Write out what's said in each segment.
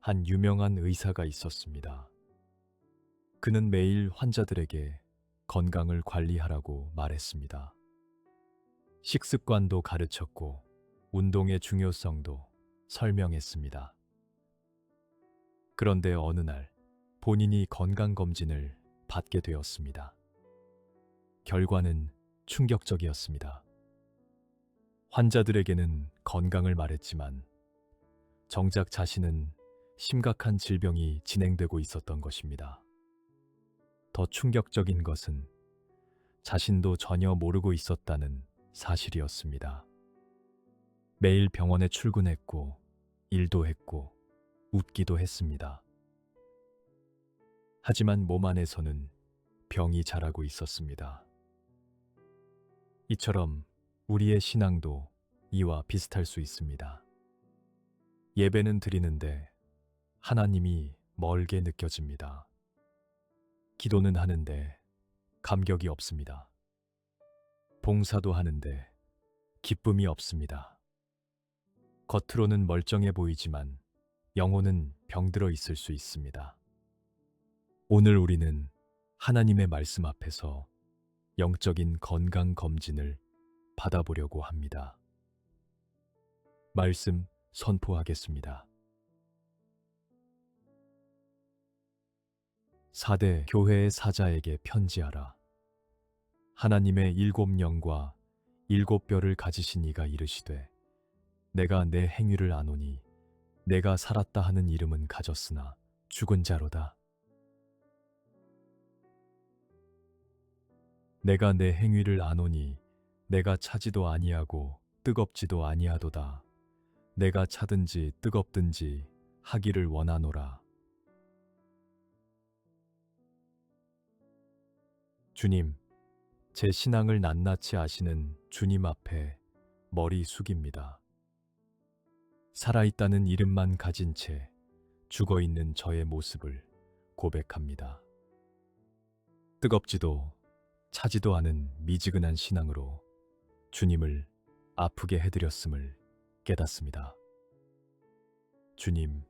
한 유명한 의사가 있었습니다. 그는 매일 환자들에게 건강을 관리하라고 말했습니다. 식습관도 가르쳤고 운동의 중요성도 설명했습니다. 그런데 어느 날 본인이 건강검진을 받게 되었습니다. 결과는 충격적이었습니다. 환자들에게는 건강을 말했지만 정작 자신은 심각한 질병이 진행되고 있었던 것입니다. 더 충격적인 것은 자신도 전혀 모르고 있었다는 사실이었습니다. 매일 병원에 출근했고, 일도 했고, 웃기도 했습니다. 하지만 몸 안에서는 병이 자라고 있었습니다. 이처럼 우리의 신앙도 이와 비슷할 수 있습니다. 예배는 드리는데 하나님이 멀게 느껴집니다. 기도는 하는데 감격이 없습니다. 봉사도 하는데 기쁨이 없습니다. 겉으로는 멀쩡해 보이지만 영혼은 병들어 있을 수 있습니다. 오늘 우리는 하나님의 말씀 앞에서 영적인 건강 검진을 받아보려고 합니다. 말씀 선포하겠습니다. 4대 교회의 사자에게 편지하라. 하나님의 7영과 7뼈를 가지신 이가 이르시되 내가 내 행위를 아노니 내가 살았다 하는 이름은 가졌으나 죽은 자로다. 내가 내 행위를 아노니 내가 차지도 아니하고 뜨겁지도 아니하도다. 내가 차든지 뜨겁든지 하기를 원하노라. 주님, 제 신앙을 낱낱이 아시는 주님 앞에 머리 숙입니다. 살아있다는 이름만 가진 채 죽어있는 저의 모습을 고백합니다. 뜨겁지도 차지도 않은 미지근한 신앙으로 주님을 아프게 해드렸음을 깨닫습니다. 주님,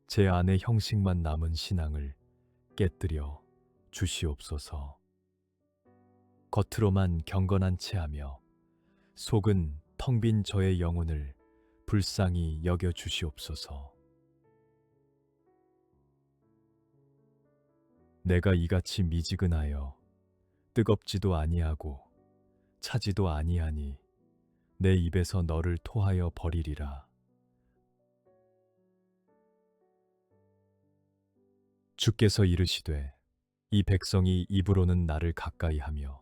제 안에 형식만 남은 신앙을 깨뜨려 주시옵소서. 겉으로만 경건한 채 하며 속은 텅 빈 저의 영혼을 불쌍히 여겨 주시옵소서. 내가 이같이 미지근하여 뜨겁지도 아니하고 차지도 아니하니 내 입에서 너를 토하여 버리리라. 주께서 이르시되 이 백성이 입으로는 나를 가까이하며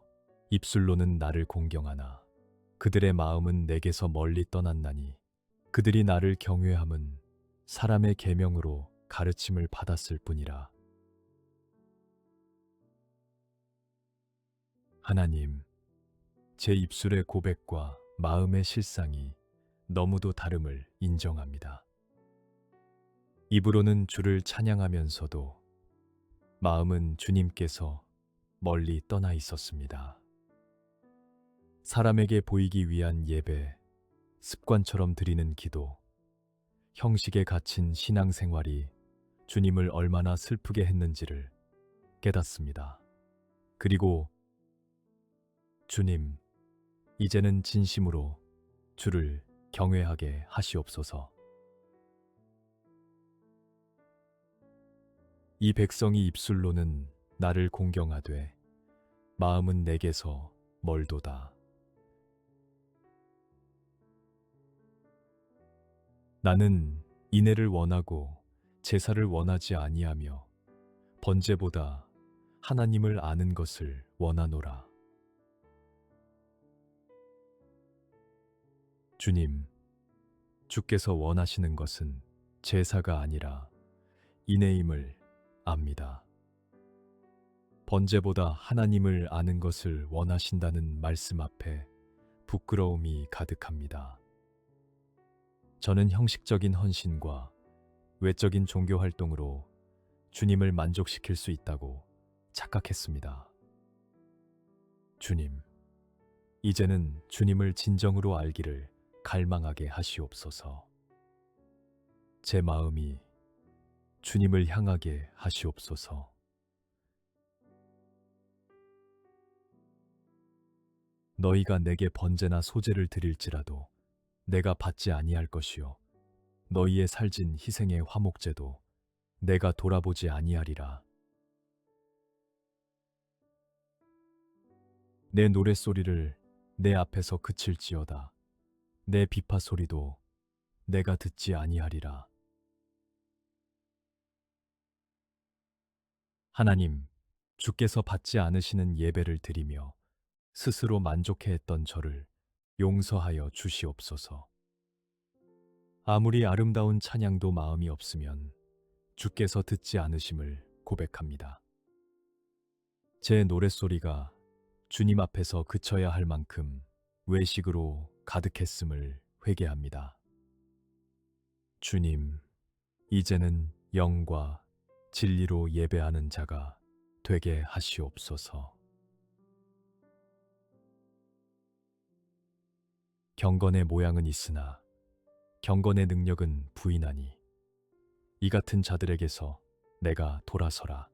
입술로는 나를 공경하나 그들의 마음은 내게서 멀리 떠났나니 그들이 나를 경외함은 사람의 계명으로 가르침을 받았을 뿐이라. 하나님, 제 입술의 고백과 마음의 실상이 너무도 다름을 인정합니다. 입으로는 주를 찬양하면서도 마음은 주님께서 멀리 떠나 있었습니다. 사람에게 보이기 위한 예배, 습관처럼 드리는 기도, 형식에 갇힌 신앙생활이 주님을 얼마나 슬프게 했는지를 깨닫습니다. 그리고 주님, 이제는 진심으로 주를 경외하게 하시옵소서. 이 백성이 입술로는 나를 공경하되 마음은 내게서 멀도다. 나는 인애를 원하고 제사를 원하지 아니하며 번제보다 하나님을 아는 것을 원하노라. 주님, 주께서 원하시는 것은 제사가 아니라 인애임을 압니다. 번제보다 하나님을 아는 것을 원하신다는 말씀 앞에 부끄러움이 가득합니다. 저는 형식적인 헌신과 외적인 종교 활동으로 주님을 만족시킬 수 있다고 착각했습니다. 주님, 이제는 주님을 진정으로 알기를 갈망하게 하시옵소서. 제 마음이 주님을 향하게 하시옵소서. 너희가 내게 번제나 소제를 드릴지라도 내가 받지 아니할 것이요 너희의 살진 희생의 화목제도 내가 돌아보지 아니하리라. 내 노랫소리를 내 앞에서 그칠지어다. 내 비파 소리도 내가 듣지 아니하리라. 하나님, 주께서 받지 않으시는 예배를 드리며 스스로 만족해 했던 저를 용서하여 주시옵소서. 아무리 아름다운 찬양도 마음이 없으면 주께서 듣지 않으심을 고백합니다. 제 노랫소리가 주님 앞에서 그쳐야 할 만큼 외식으로 가득했음을 회개합니다. 주님, 이제는 영과 진리로 예배하는 자가 되게 하시옵소서. 경건의 모양은 있으나 경건의 능력은 부인하니 이 같은 자들에게서 내가 돌아서라.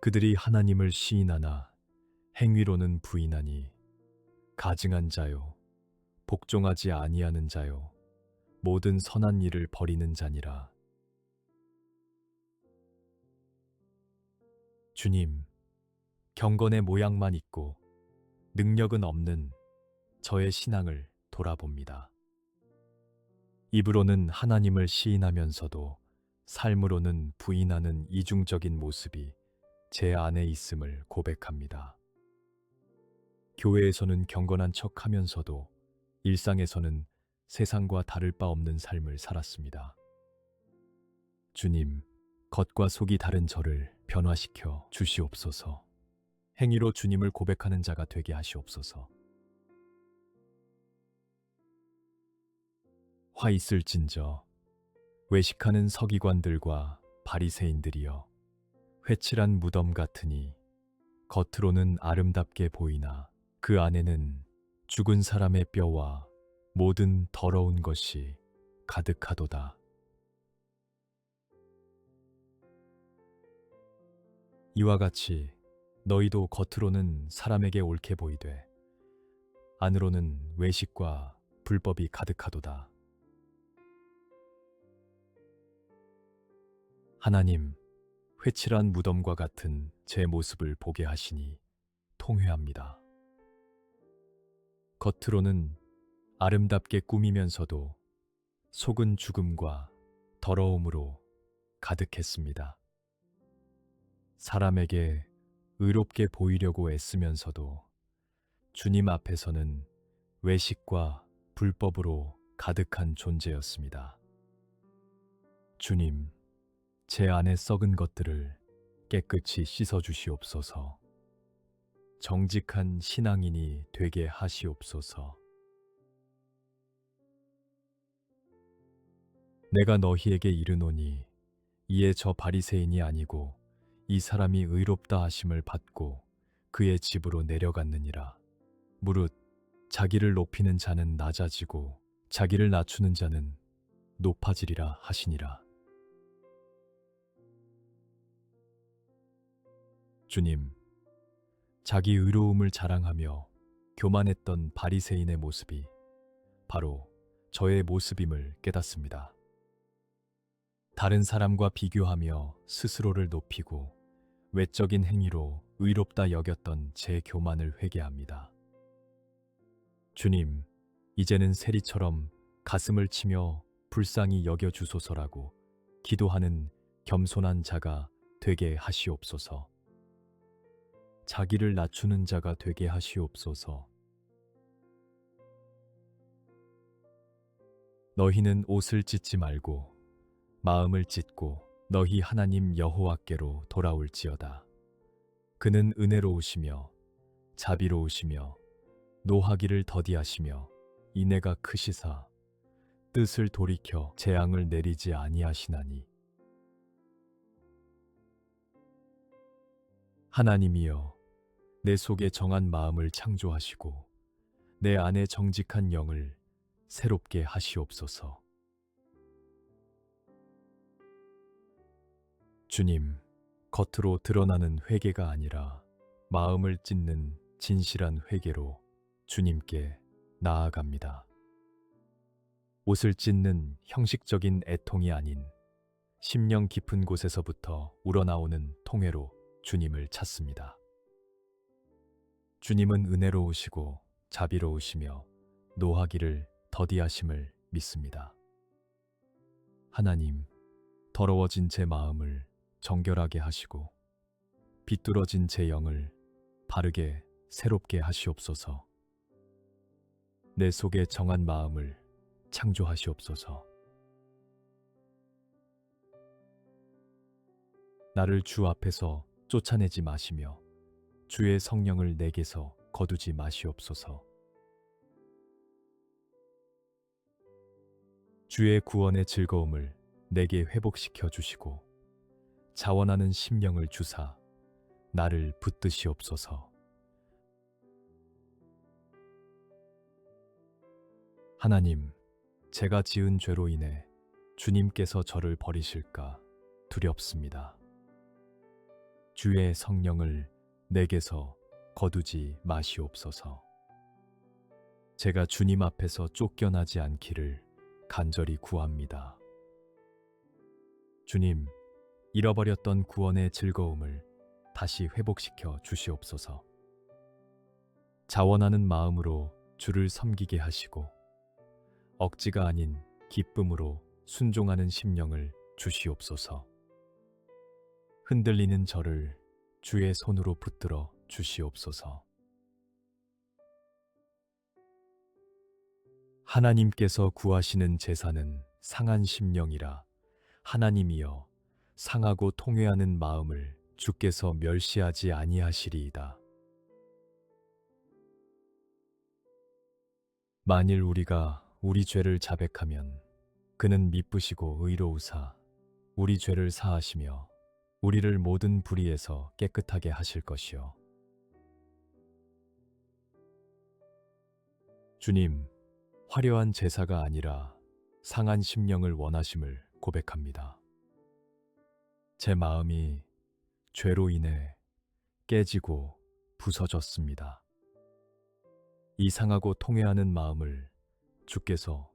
그들이 하나님을 시인하나 행위로는 부인하니 가증한 자요 복종하지 아니하는 자요 모든 선한 일을 버리는 자니라. 주님, 경건의 모양만 있고 능력은 없는 저의 신앙을 돌아봅니다. 입으로는 하나님을 시인하면서도 삶으로는 부인하는 이중적인 모습이 제 안에 있음을 고백합니다. 교회에서는 경건한 척 하면서도 일상에서는 세상과 다를 바 없는 삶을 살았습니다. 주님, 겉과 속이 다른 저를 변화시켜 주시옵소서. 행위로 주님을 고백하는 자가 되게 하시옵소서. 화 있을진저 외식하는 서기관들과 바리새인들이여 회칠한 무덤 같으니 겉으로는 아름답게 보이나 그 안에는 죽은 사람의 뼈와 모든 더러운 것이 가득하도다. 이와 같이 너희도 겉으로는 사람에게 옳게 보이되 안으로는 외식과 불법이 가득하도다. 하나님, 회칠한 무덤과 같은 제 모습을 보게 하시니 통회합니다. 겉으로는 아름답게 꾸미면서도 속은 죽음과 더러움으로 가득했습니다. 사람에게 의롭게 보이려고 애쓰면서도 주님 앞에서는 외식과 불법으로 가득한 존재였습니다. 주님, 제 안에 썩은 것들을 깨끗이 씻어주시옵소서. 정직한 신앙인이 되게 하시옵소서. 내가 너희에게 이르노니 이에 저 바리새인이 아니고 이 사람이 의롭다 하심을 받고 그의 집으로 내려갔느니라. 무릇 자기를 높이는 자는 낮아지고 자기를 낮추는 자는 높아지리라 하시니라. 주님, 자기 의로움을 자랑하며 교만했던 바리새인의 모습이 바로 저의 모습임을 깨닫습니다. 다른 사람과 비교하며 스스로를 높이고 외적인 행위로 의롭다 여겼던 제 교만을 회개합니다. 주님, 이제는 세리처럼 가슴을 치며 불쌍히 여겨주소서라고 기도하는 겸손한 자가 되게 하시옵소서. 자기를 낮추는 자가 되게 하시옵소서. 너희는 옷을 찢지 말고 마음을 찢고 너희 하나님 여호와께로 돌아올지어다. 그는 은혜로우시며 자비로우시며 노하기를 더디하시며 인애가 크시사 뜻을 돌이켜 재앙을 내리지 아니하시나니. 하나님이여, 내 속에 정한 마음을 창조하시고 내 안에 정직한 영을 새롭게 하시옵소서. 주님, 겉으로 드러나는 회개가 아니라 마음을 찢는 진실한 회개로 주님께 나아갑니다. 옷을 찢는 형식적인 애통이 아닌 심령 깊은 곳에서부터 우러나오는 통회로 주님을 찾습니다. 주님은 은혜로우시고 자비로우시며 노하기를 더디하심을 믿습니다. 하나님, 더러워진 제 마음을 정결하게 하시고 비뚤어진 제 영을 바르게 새롭게 하시옵소서. 내 속에 정한 마음을 창조하시옵소서. 나를 주 앞에서 쫓아내지 마시며 주의 성령을 내게서 거두지 마시옵소서. 주의 구원의 즐거움을 내게 회복시켜 주시고 자원하는 심령을 주사 나를 붙드시옵소서. 하나님, 제가 지은 죄로 인해 주님께서 저를 버리실까 두렵습니다. 주의 성령을 내게서 거두지 마시옵소서. 제가 주님 앞에서 쫓겨나지 않기를 간절히 구합니다. 주님, 잃어버렸던 구원의 즐거움을 다시 회복시켜 주시옵소서. 자원하는 마음으로 주를 섬기게 하시고 억지가 아닌 기쁨으로 순종하는 심령을 주시옵소서. 흔들리는 저를 주의 손으로 붙들어 주시옵소서. 하나님께서 구하시는 제사는 상한 심령이라 하나님이여 상하고 통회하는 마음을 주께서 멸시하지 아니하시리이다. 만일 우리가 우리 죄를 자백하면 그는 미쁘시고 의로우사 우리 죄를 사하시며 우리를 모든 불의에서 깨끗하게 하실 것이요. 주님, 화려한 제사가 아니라 상한 심령을 원하심을 고백합니다. 제 마음이 죄로 인해 깨지고 부서졌습니다. 이 상하고 통회하는 마음을 주께서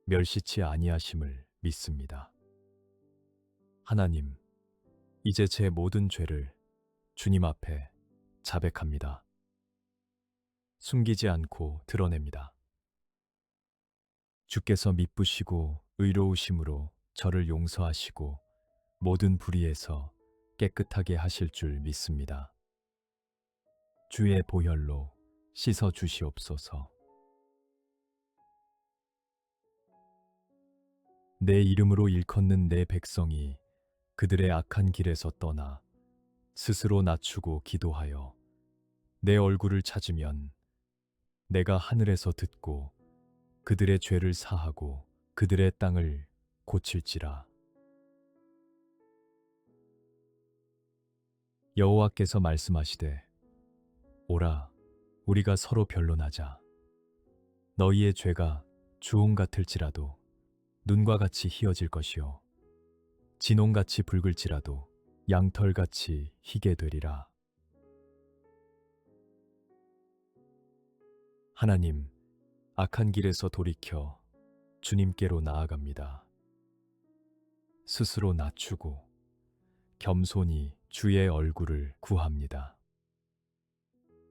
멸시치 아니하심을 믿습니다. 하나님, 이제 제 모든 죄를 주님 앞에 자백합니다. 숨기지 않고 드러냅니다. 주께서 미쁘시고 의로우심으로 저를 용서하시고 모든 불의에서 깨끗하게 하실 줄 믿습니다. 주의 보혈로 씻어 주시옵소서. 내 이름으로 일컫는 내 백성이 그들의 악한 길에서 떠나 스스로 낮추고 기도하여 내 얼굴을 찾으면 내가 하늘에서 듣고 그들의 죄를 사하고 그들의 땅을 고칠지라. 여호와께서 말씀하시되 오라 우리가 서로 변론하자. 너희의 죄가 주홍 같을지라도 눈과 같이 희어질 것이요 진홍같이 붉을지라도 양털같이 희게 되리라. 하나님, 악한 길에서 돌이켜 주님께로 나아갑니다. 스스로 낮추고 겸손히 주의 얼굴을 구합니다.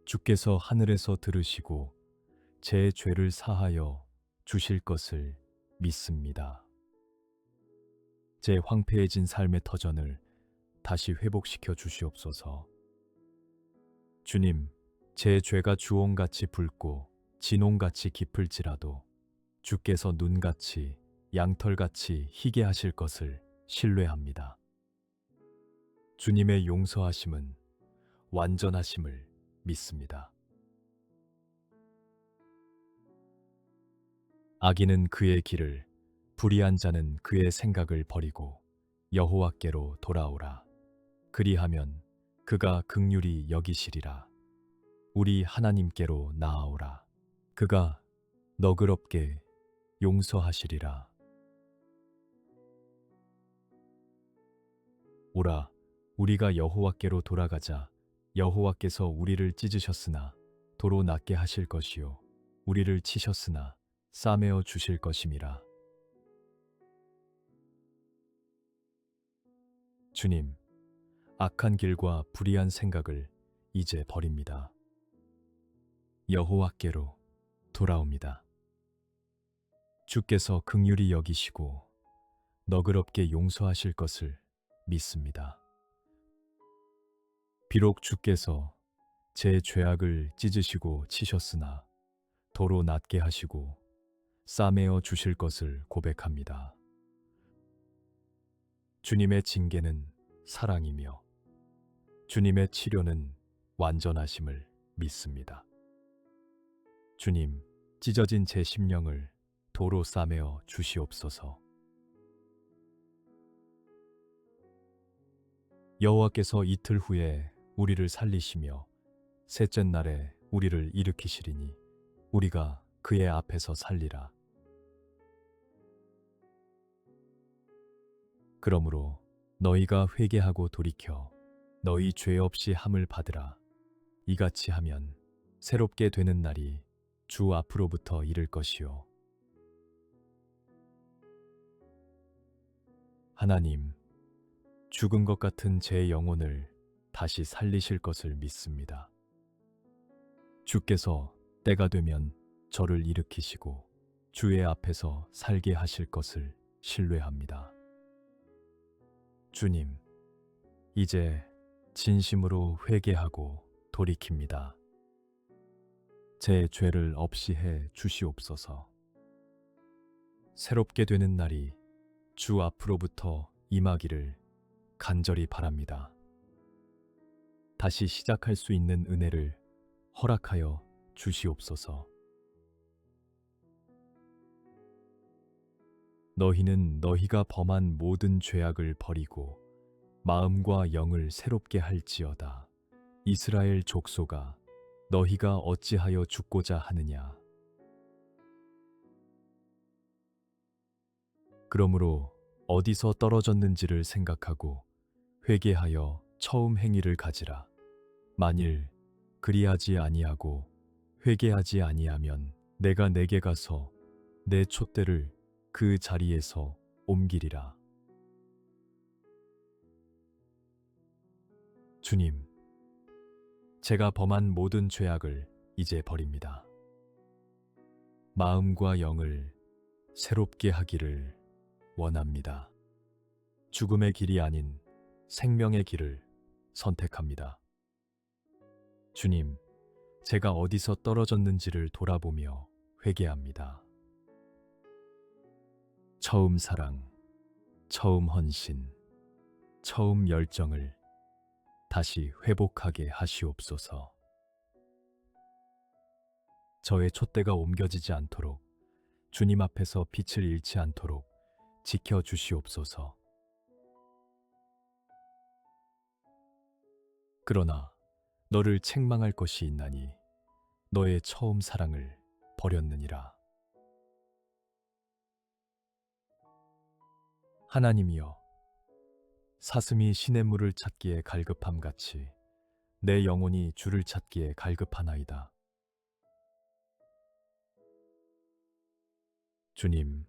주께서 하늘에서 들으시고 제 죄를 사하여 주실 것을 믿습니다. 제 황폐해진 삶의 터전을 다시 회복시켜 주시옵소서. 주님, 제 죄가 주홍같이 붉고 진홍같이 깊을지라도 주께서 눈같이 양털같이 희게 하실 것을 신뢰합니다. 주님의 용서하심은 완전하심을 믿습니다. 악인은 그의 길을, 불의한 자는 그의 생각을 버리고 여호와께로 돌아오라. 그리하면 그가 긍휼히 여기시리라. 우리 하나님께로 나아오라. 그가 너그럽게 용서하시리라. 오라, 우리가 여호와께로 돌아가자. 여호와께서 우리를 찢으셨으나 도로 낫게 하실 것이요 우리를 치셨으나 싸매어 주실 것임이라. 주님, 악한 길과 불의한 생각을 이제 버립니다. 여호와께로 돌아옵니다. 주께서 긍휼히 여기시고 너그럽게 용서하실 것을 믿습니다. 비록 주께서 제 죄악을 찢으시고 치셨으나 도로 낫게 하시고 싸매어 주실 것을 고백합니다. 주님의 징계는 사랑이며 주님의 치료는 완전하심을 믿습니다. 주님, 찢어진 제 심령을 도로 싸매어 주시옵소서. 여호와께서 이틀 후에 우리를 살리시며 셋째 날에 우리를 일으키시리니 우리가 그의 앞에서 살리라. 그러므로 너희가 회개하고 돌이켜 너희 죄 없이 함을 받으라. 이같이 하면 새롭게 되는 날이 주 앞으로부터 이를 것이요. 하나님, 죽은 것 같은 제 영혼을 다시 살리실 것을 믿습니다. 주께서 때가 되면 저를 일으키시고 주의 앞에서 살게 하실 것을 신뢰합니다. 주님, 이제 진심으로 회개하고 돌이킵니다. 제 죄를 없이 해 주시옵소서. 새롭게 되는 날이 주 앞으로부터 임하기를 간절히 바랍니다. 다시 시작할 수 있는 은혜를 허락하여 주시옵소서. 너희는 너희가 범한 모든 죄악을 버리고 마음과 영을 새롭게 할지어다. 이스라엘 족속아, 너희가 어찌하여 죽고자 하느냐? 그러므로 어디서 떨어졌는지를 생각하고 회개하여 처음 행위를 가지라. 만일 그리하지 아니하고 회개하지 아니하면 내가 내게 가서 내 촛대를 그 자리에서 옮기리라. 주님, 제가 범한 모든 죄악을 이제 버립니다. 마음과 영을 새롭게 하기를 원합니다. 죽음의 길이 아닌 생명의 길을 선택합니다. 주님, 제가 어디서 떨어졌는지를 돌아보며 회개합니다. 처음 사랑, 처음 헌신, 처음 열정을 다시 회복하게 하시옵소서. 저의 촛대가 옮겨지지 않도록 주님 앞에서 빛을 잃지 않도록 지켜주시옵소서. 그러나 너를 책망할 것이 있나니 너의 처음 사랑을 버렸느니라. 하나님이여, 사슴이 시냇물을 찾기에 갈급함같이 내 영혼이 주를 찾기에 갈급하나이다. 주님,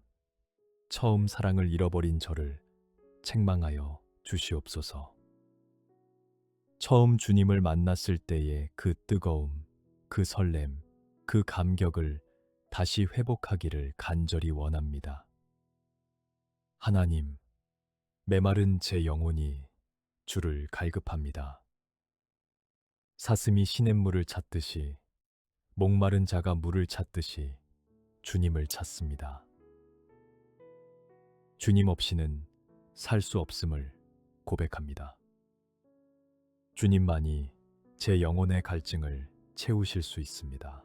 처음 사랑을 잃어버린 저를 책망하여 주시옵소서. 처음 주님을 만났을 때의 그 뜨거움, 그 설렘, 그 감격을 다시 회복하기를 간절히 원합니다. 하나님, 메마른 제 영혼이 주를 갈급합니다. 사슴이 시냇물을 찾듯이, 목마른 자가 물을 찾듯이 주님을 찾습니다. 주님 없이는 살 수 없음을 고백합니다. 주님만이 제 영혼의 갈증을 채우실 수 있습니다.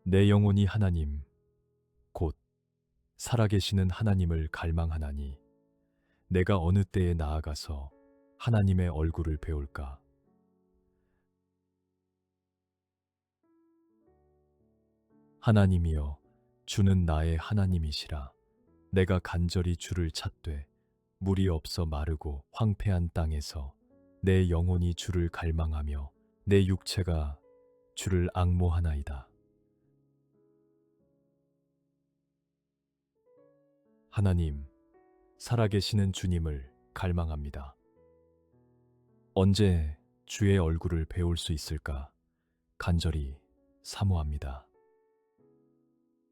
내 영혼이 하나님, 곧 살아계시는 하나님을 갈망하나니 내가 어느 때에 나아가서 하나님의 얼굴을 배울까? 하나님이여, 주는 나의 하나님이시라. 내가 간절히 주를 찾되 물이 없어 마르고 황폐한 땅에서 내 영혼이 주를 갈망하며 내 육체가 주를 앙모하나이다. 하나님, 살아계시는 주님을 갈망합니다. 언제 주의 얼굴을 배울 수 있을까 간절히 사모합니다.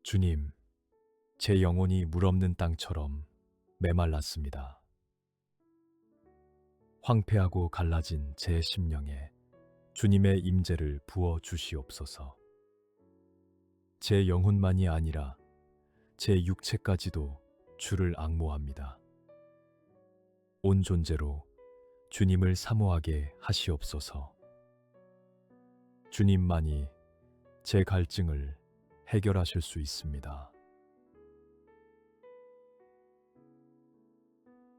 주님, 제 영혼이 물 없는 땅처럼 메말랐습니다. 황폐하고 갈라진 제 심령에 주님의 임재를 부어 주시옵소서. 제 영혼만이 아니라 제 육체까지도 주를 앙모합니다. 온 존재로 주님을 사모하게 하시옵소서. 주님만이 제 갈증을 해결하실 수 있습니다.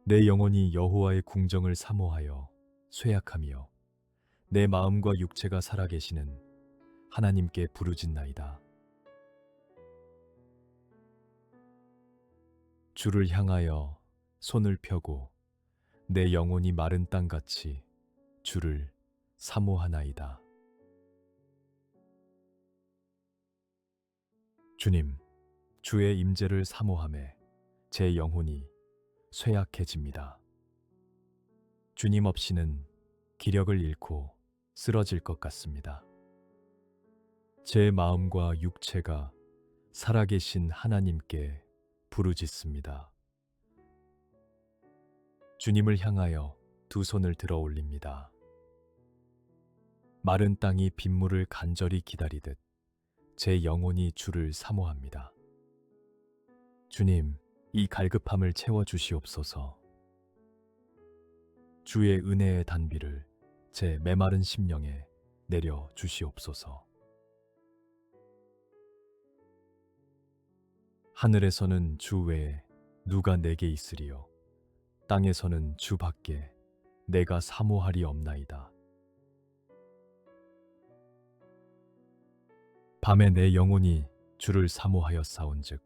내 영혼이 여호와의 궁정을 사모하여 쇠약하며 내 마음과 육체가 살아계시는 하나님께 부르짖나이다. 주를 향하여 손을 펴고 내 영혼이 마른 땅같이 주를 사모하나이다. 주님, 주의 임재를 사모하매 제 영혼이 쇠약해집니다. 주님 없이는 기력을 잃고 쓰러질 것 같습니다. 제 마음과 육체가 살아계신 하나님께 부르짖습니다. 주님을 향하여 두 손을 들어 올립니다. 마른 땅이 빗물을 간절히 기다리듯 제 영혼이 주를 사모합니다. 주님, 이 갈급함을 채워주시옵소서. 주의 은혜의 단비를 제 메마른 심령에 내려 주시옵소서. 하늘에서는 주 외에 누가 내게 있으리요? 땅에서는 주 밖에 내가 사모하리 없나이다. 밤에 내 영혼이 주를 사모하였사온즉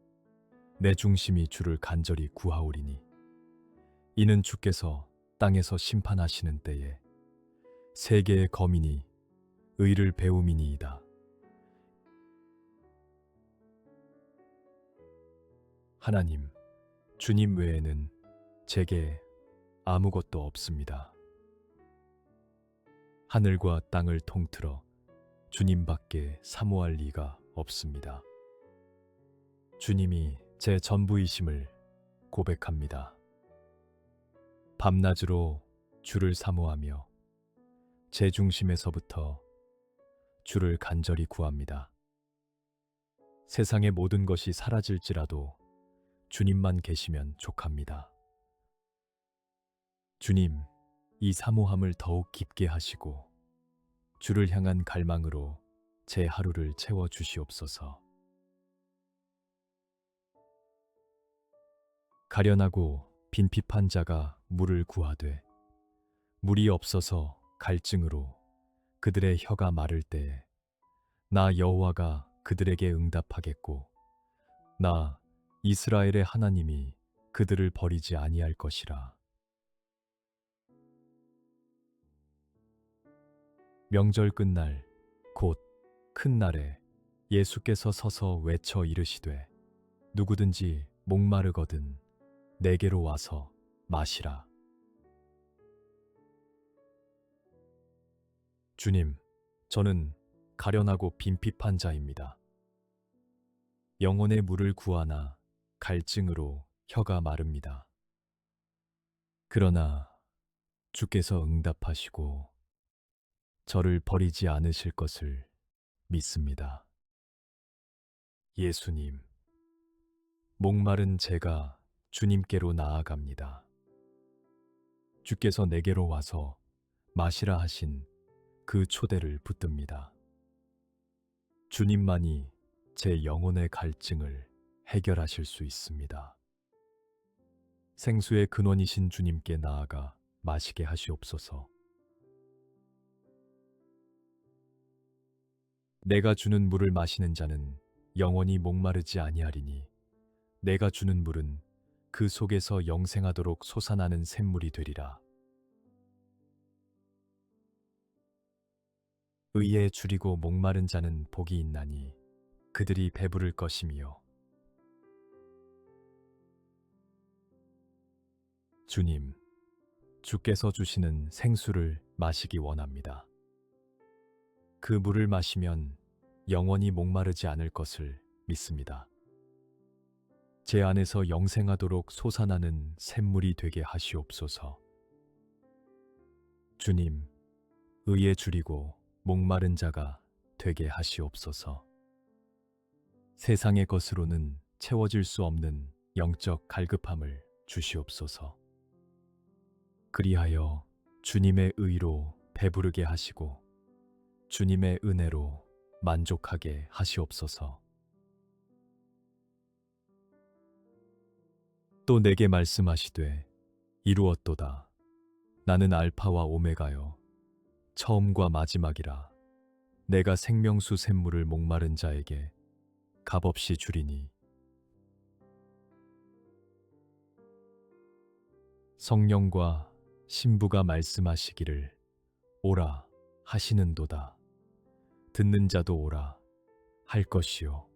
내 중심이 주를 간절히 구하오리니 이는 주께서 땅에서 심판하시는 때에 세계의 거민이 의를 배움이니이다. 하나님, 주님 외에는 제게 아무것도 없습니다. 하늘과 땅을 통틀어 주님밖에 사모할 리가 없습니다. 주님이 제 전부이심을 고백합니다. 밤낮으로 주를 사모하며 제 중심에서부터 주를 간절히 구합니다. 세상의 모든 것이 사라질지라도 주님만 계시면 족합니다. 주님, 이 사모함을 더욱 깊게 하시고 주를 향한 갈망으로 제 하루를 채워 주시옵소서. 가련하고 빈핍한 자가 물을 구하되 물이 없어서 갈증으로 그들의 혀가 마를 때에 나 여호와가 그들에게 응답하겠고 나 이스라엘의 하나님이 그들을 버리지 아니할 것이라. 명절 끝날 곧 큰 날에 예수께서 서서 외쳐 이르시되 누구든지 목마르거든 내게로 와서 마시라. 주님, 저는 가련하고 빈핍한 자입니다. 영혼의 물을 구하나 갈증으로 혀가 마릅니다. 그러나 주께서 응답하시고 저를 버리지 않으실 것을 믿습니다. 예수님, 목마른 제가 주님께로 나아갑니다. 주께서 내게로 와서 마시라 하신 그 초대를 붙듭니다. 주님만이 제 영혼의 갈증을 해결하실 수 있습니다. 생수의 근원이신 주님께 나아가 마시게 하시옵소서. 내가 주는 물을 마시는 자는 영원히 목마르지 아니하리니 내가 주는 물은 그 속에서 영생하도록 솟아나는 샘물이 되리라. 의에 줄이고 목마른 자는 복이 있나니 그들이 배부를 것이며. 주님, 주께서 주시는 생수를 마시기 원합니다. 그 물을 마시면 영원히 목마르지 않을 것을 믿습니다. 제 안에서 영생하도록 솟아나는 샘물이 되게 하시옵소서. 주님, 의에 줄이고 목마른 자가 되게 하시옵소서. 세상의 것으로는 채워질 수 없는 영적 갈급함을 주시옵소서. 그리하여 주님의 의로 배부르게 하시고 주님의 은혜로 만족하게 하시옵소서. 또 내게 말씀하시되 이루었도다. 나는 알파와 오메가요 처음과 마지막이라. 내가 생명수 샘물을 목마른 자에게 값없이 주리니. 성령과 신부가 말씀하시기를 오라 하시는도다. 듣는 자도 오라 할 것이요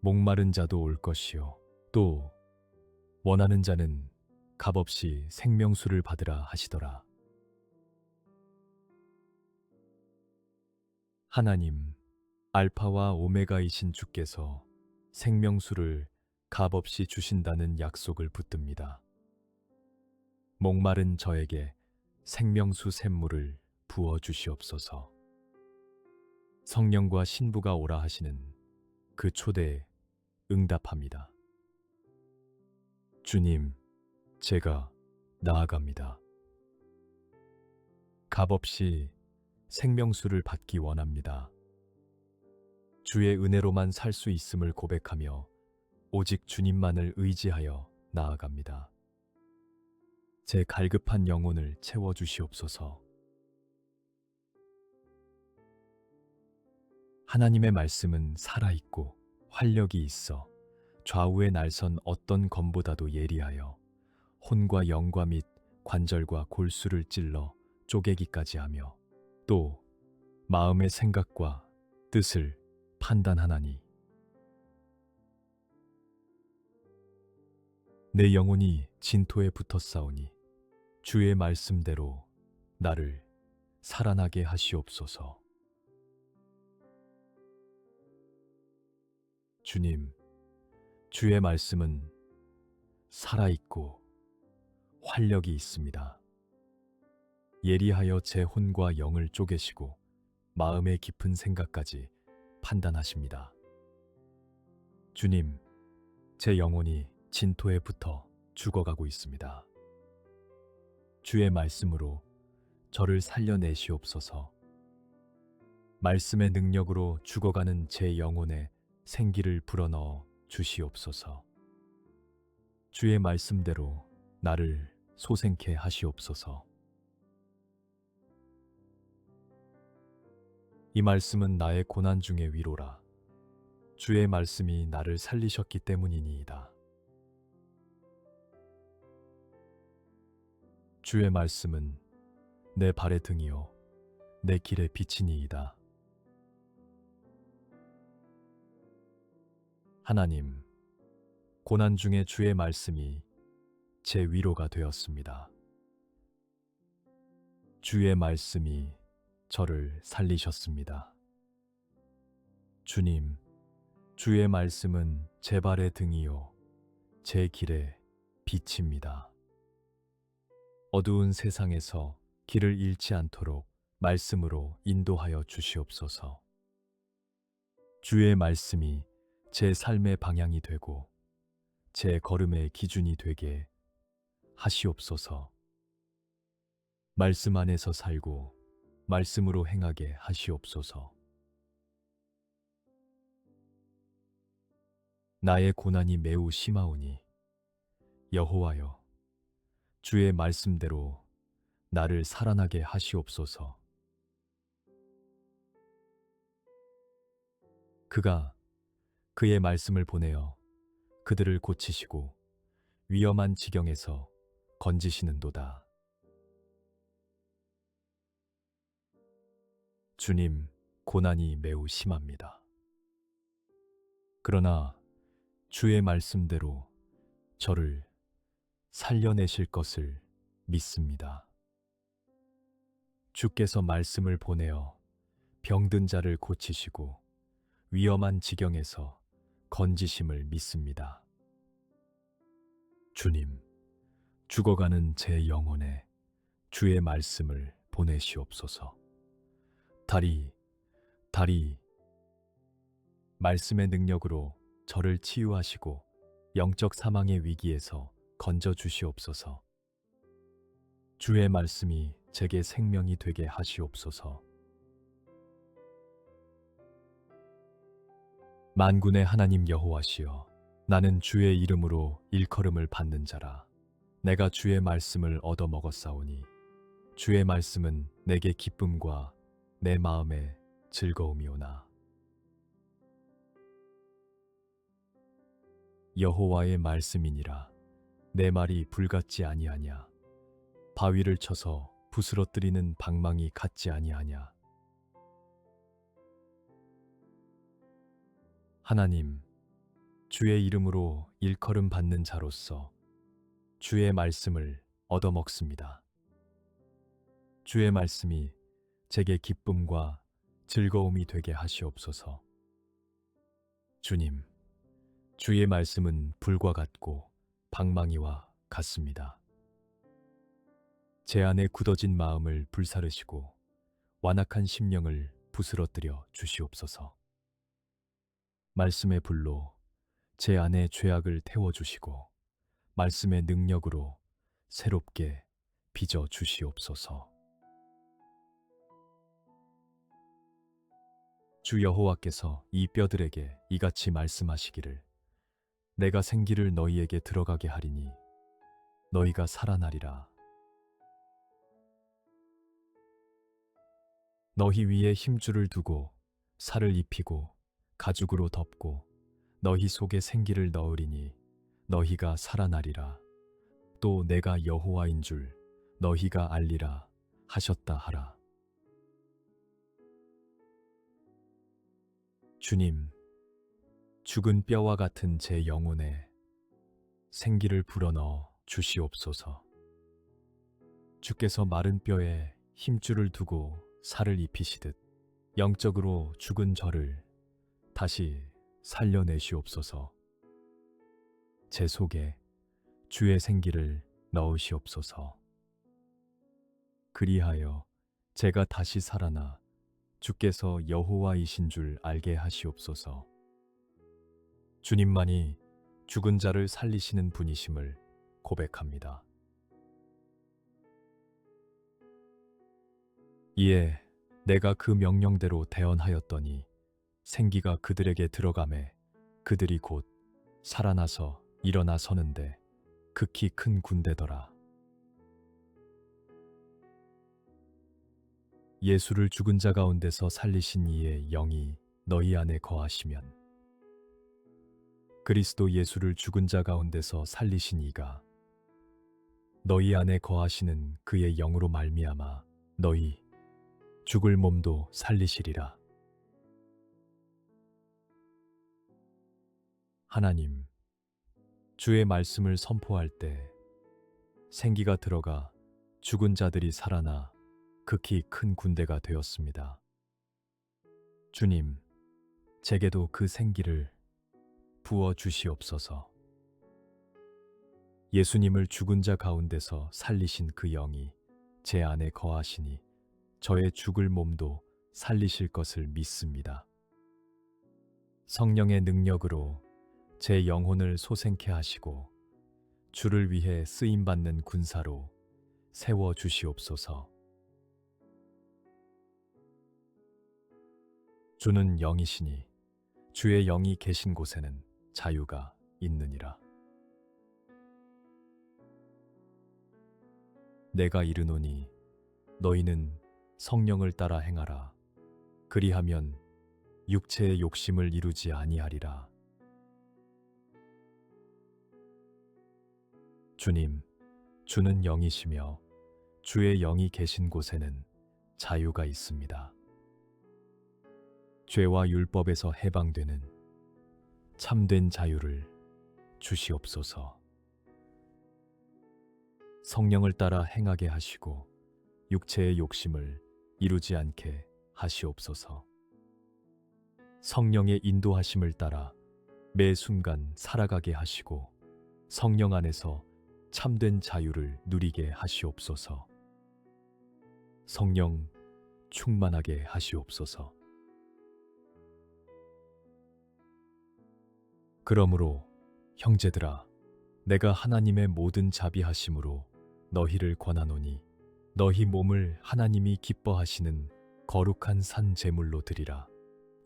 목마른 자도 올 것이요 또 원하는 자는 값없이 생명수를 받으라 하시더라. 하나님, 알파와 오메가이신 주께서 생명수를 값없이 주신다는 약속을 붙듭니다. 목마른 저에게 생명수 샘물을 부어 주시옵소서. 성령과 신부가 오라 하시는 그 초대에 응답합니다. 주님, 제가 나아갑니다. 값없이 생명수를 받기 원합니다. 주의 은혜로만 살 수 있음을 고백하며 오직 주님만을 의지하여 나아갑니다. 제 갈급한 영혼을 채워주시옵소서. 하나님의 말씀은 살아있고 활력이 있어 좌우에 날선 어떤 검보다도 예리하여 혼과 영과 및 관절과 골수를 찔러 쪼개기까지 하며 또 마음의 생각과 뜻을 판단하나니. 내 영혼이 진토에 붙었사오니 주의 말씀대로 나를 살아나게 하시옵소서. 주님, 주의 말씀은 살아있고 활력이 있습니다. 예리하여 제 혼과 영을 쪼개시고 마음의 깊은 생각까지 판단하십니다. 주님, 제 영혼이 진토에 붙어 죽어가고 있습니다. 주의 말씀으로 저를 살려내시옵소서. 말씀의 능력으로 죽어가는 제 영혼에 생기를 불어넣어 주시옵소서. 주의 말씀대로 나를 소생케 하시옵소서. 이 말씀은 나의 고난 중의 위로라. 주의 말씀이 나를 살리셨기 때문이니이다. 주의 말씀은 내 발의 등이요 내 길의 빛이니이다. 하나님, 고난 중에 주의 말씀이 제 위로가 되었습니다. 주의 말씀이 저를 살리셨습니다. 주님, 주의 말씀은 제 발의 등이요 제 길의 빛입니다. 어두운 세상에서 길을 잃지 않도록 말씀으로 인도하여 주시옵소서. 주의 말씀이 제 삶의 방향이 되고 제 걸음의 기준이 되게 하시옵소서. 말씀 안에서 살고 말씀으로 행하게 하시옵소서. 나의 고난이 매우 심하오니 여호와여, 주의 말씀대로 나를 살아나게 하시옵소서. 그가 그의 말씀을 보내어 그들을 고치시고 위험한 지경에서 건지시는도다. 주님, 고난이 매우 심합니다. 그러나 주의 말씀대로 저를 살려내실 것을 믿습니다. 주께서 말씀을 보내어 병든 자를 고치시고 위험한 지경에서 건지심을 믿습니다. 주님, 죽어가는 제 영혼에 주의 말씀을 보내시옵소서. 다리, 말씀의 능력으로 저를 치유하시고 영적 사망의 위기에서 건져 주시옵소서. 주의 말씀이 제게 생명이 되게 하시옵소서. 만군의 하나님 여호와시여, 나는 주의 이름으로 일컬음을 받는 자라. 내가 주의 말씀을 얻어 먹었사오니 주의 말씀은 내게 기쁨과 내 마음에 즐거움이오나. 여호와의 말씀이니라. 내 말이 불같지 아니하냐. 바위를 쳐서 부스러뜨리는 방망이 같지 아니하냐. 하나님, 주의 이름으로 일컬음 받는 자로서 주의 말씀을 얻어먹습니다. 주의 말씀이 제게 기쁨과 즐거움이 되게 하시옵소서. 주님, 주의 말씀은 불과 같고 방망이와 같습니다. 제 안에 굳어진 마음을 불사르시고 완악한 심령을 부스러뜨려 주시옵소서. 말씀의 불로 제 안에 죄악을 태워주시고 말씀의 능력으로 새롭게 빚어 주시옵소서. 주 여호와께서 이 뼈들에게 이같이 말씀하시기를, 내가 생기를 너희에게 들어가게 하리니 너희가 살아나리라. 너희 위에 힘줄을 두고 살을 입히고 가죽으로 덮고 너희 속에 생기를 넣으리니 너희가 살아나리라. 또 내가 여호와인 줄 너희가 알리라 하셨다 하라. 주님, 죽은 뼈와 같은 제 영혼에 생기를 불어넣어 주시옵소서. 주께서 마른 뼈에 힘줄을 두고 살을 입히시듯 영적으로 죽은 저를 다시 살려내시옵소서. 제 속에 주의 생기를 넣으시옵소서. 그리하여 제가 다시 살아나 주께서 여호와이신 줄 알게 하시옵소서. 주님만이 죽은 자를 살리시는 분이심을 고백합니다. 이에 내가 그 명령대로 대언하였더니 생기가 그들에게 들어가매 그들이 곧 살아나서 일어나 서는데 극히 큰 군대더라. 예수를 죽은 자 가운데서 살리신 이의 영이 너희 안에 거하시면, 그리스도 예수를 죽은 자 가운데서 살리신 이가 너희 안에 거하시는 그의 영으로 말미암아 너희 죽을 몸도 살리시리라. 하나님, 주의 말씀을 선포할 때 생기가 들어가 죽은 자들이 살아나 극히 큰 군대가 되었습니다. 주님, 제게도 그 생기를 부어 주시옵소서. 예수님을 죽은 자 가운데서 살리신 그 영이 제 안에 거하시니 저의 죽을 몸도 살리실 것을 믿습니다. 성령의 능력으로 제 영혼을 소생케 하시고 주를 위해 쓰임받는 군사로 세워 주시옵소서. 주는 영이시니 주의 영이 계신 곳에는 자유가 있느니라. 내가 이르노니 너희는 성령을 따라 행하라. 그리하면 육체의 욕심을 이루지 아니하리라. 주님, 주는 영이시며 주의 영이 계신 곳에는 자유가 있습니다. 죄와 율법에서 해방되는 참된 자유를 주시옵소서. 성령을 따라 행하게 하시고 육체의 욕심을 이루지 않게 하시옵소서. 성령의 인도하심을 따라 매 순간 살아가게 하시고 성령 안에서 참된 자유를 누리게 하시옵소서. 성령 충만하게 하시옵소서. 그러므로 형제들아, 내가 하나님의 모든 자비하심으로 너희를 권하노니 너희 몸을 하나님이 기뻐하시는 거룩한 산 제물로 드리라.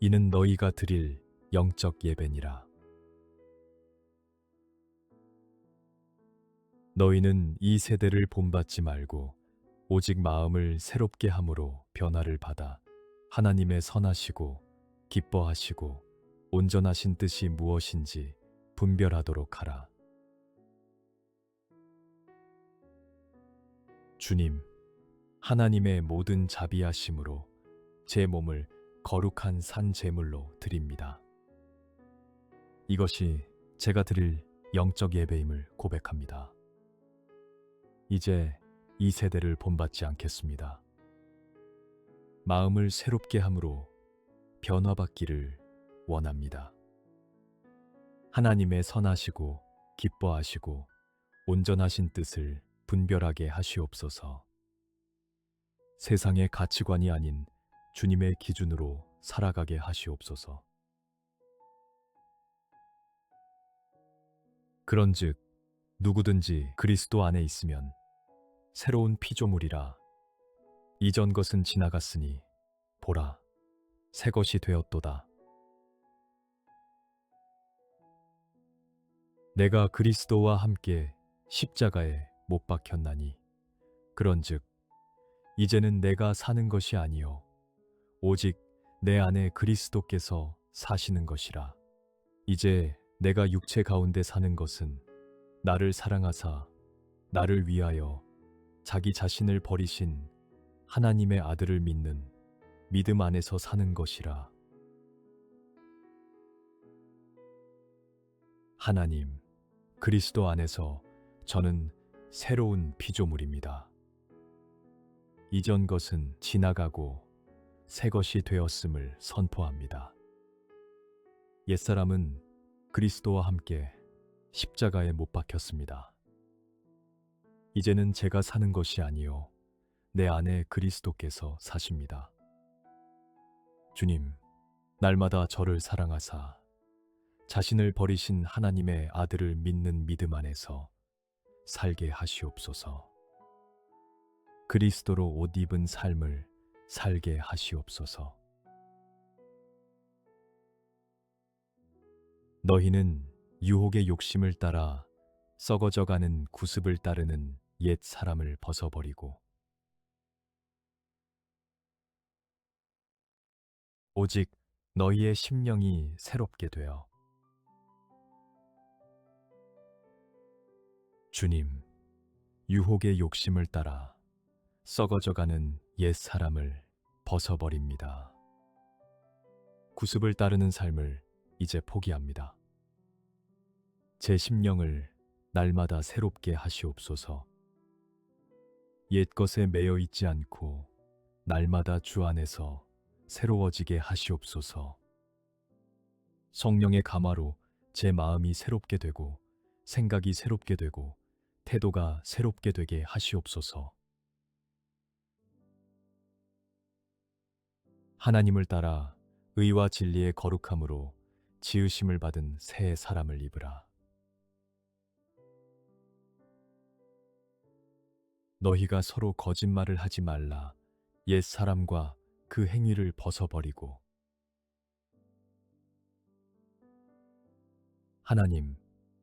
이는 너희가 드릴 영적 예배니라. 너희는 이 세대를 본받지 말고 오직 마음을 새롭게 함으로 변화를 받아 하나님의 선하시고 기뻐하시고 온전하신 뜻이 무엇인지 분별하도록 하라. 주님, 하나님의 모든 자비하심으로 제 몸을 거룩한 산 제물로 드립니다. 이것이 제가 드릴 영적 예배임을 고백합니다. 이제 이 세대를 본받지 않겠습니다. 마음을 새롭게 함으로 변화받기를 원합니다. 하나님의 선하시고 기뻐하시고 온전하신 뜻을 분별하게 하시옵소서. 세상의 가치관이 아닌 주님의 기준으로 살아가게 하시옵소서. 그런즉 누구든지 그리스도 안에 있으면 새로운 피조물이라. 이전 것은 지나갔으니 보라, 새 것이 되었도다. 내가 그리스도와 함께 십자가에 못 박혔나니 그런즉 이제는 내가 사는 것이 아니요 오직 내 안에 그리스도께서 사시는 것이라. 이제 내가 육체 가운데 사는 것은 나를 사랑하사 나를 위하여 자기 자신을 버리신 하나님의 아들을 믿는 믿음 안에서 사는 것이라. 하나님, 그리스도 안에서 저는 새로운 피조물입니다. 이전 것은 지나가고 새 것이 되었음을 선포합니다. 옛사람은 그리스도와 함께 십자가에 못 박혔습니다. 이제는 제가 사는 것이 아니요 내 안에 그리스도께서 사십니다. 주님, 날마다 저를 사랑하사 자신을 버리신 하나님의 아들을 믿는 믿음 안에서 살게 하시옵소서. 그리스도로 옷 입은 삶을 살게 하시옵소서. 너희는 유혹의 욕심을 따라 썩어져가는 구습을 따르는 옛 사람을 벗어버리고 오직 너희의 심령이 새롭게 되어 주님, 유혹의 욕심을 따라 썩어져가는 옛 사람을 벗어버립니다. 구습을 따르는 삶을 이제 포기합니다. 제 심령을 날마다 새롭게 하시옵소서. 옛것에 매여 있지 않고 날마다 주 안에서 새로워지게 하시옵소서. 성령의 감화로 제 마음이 새롭게 되고 생각이 새롭게 되고 태도가 새롭게 되게 하시옵소서. 하나님을 따라 의와 진리의 거룩함으로 지으심을 받은 새 사람을 입으라. 너희가 서로 거짓말을 하지 말라. 옛 사람과 그 행위를 벗어버리고 하나님,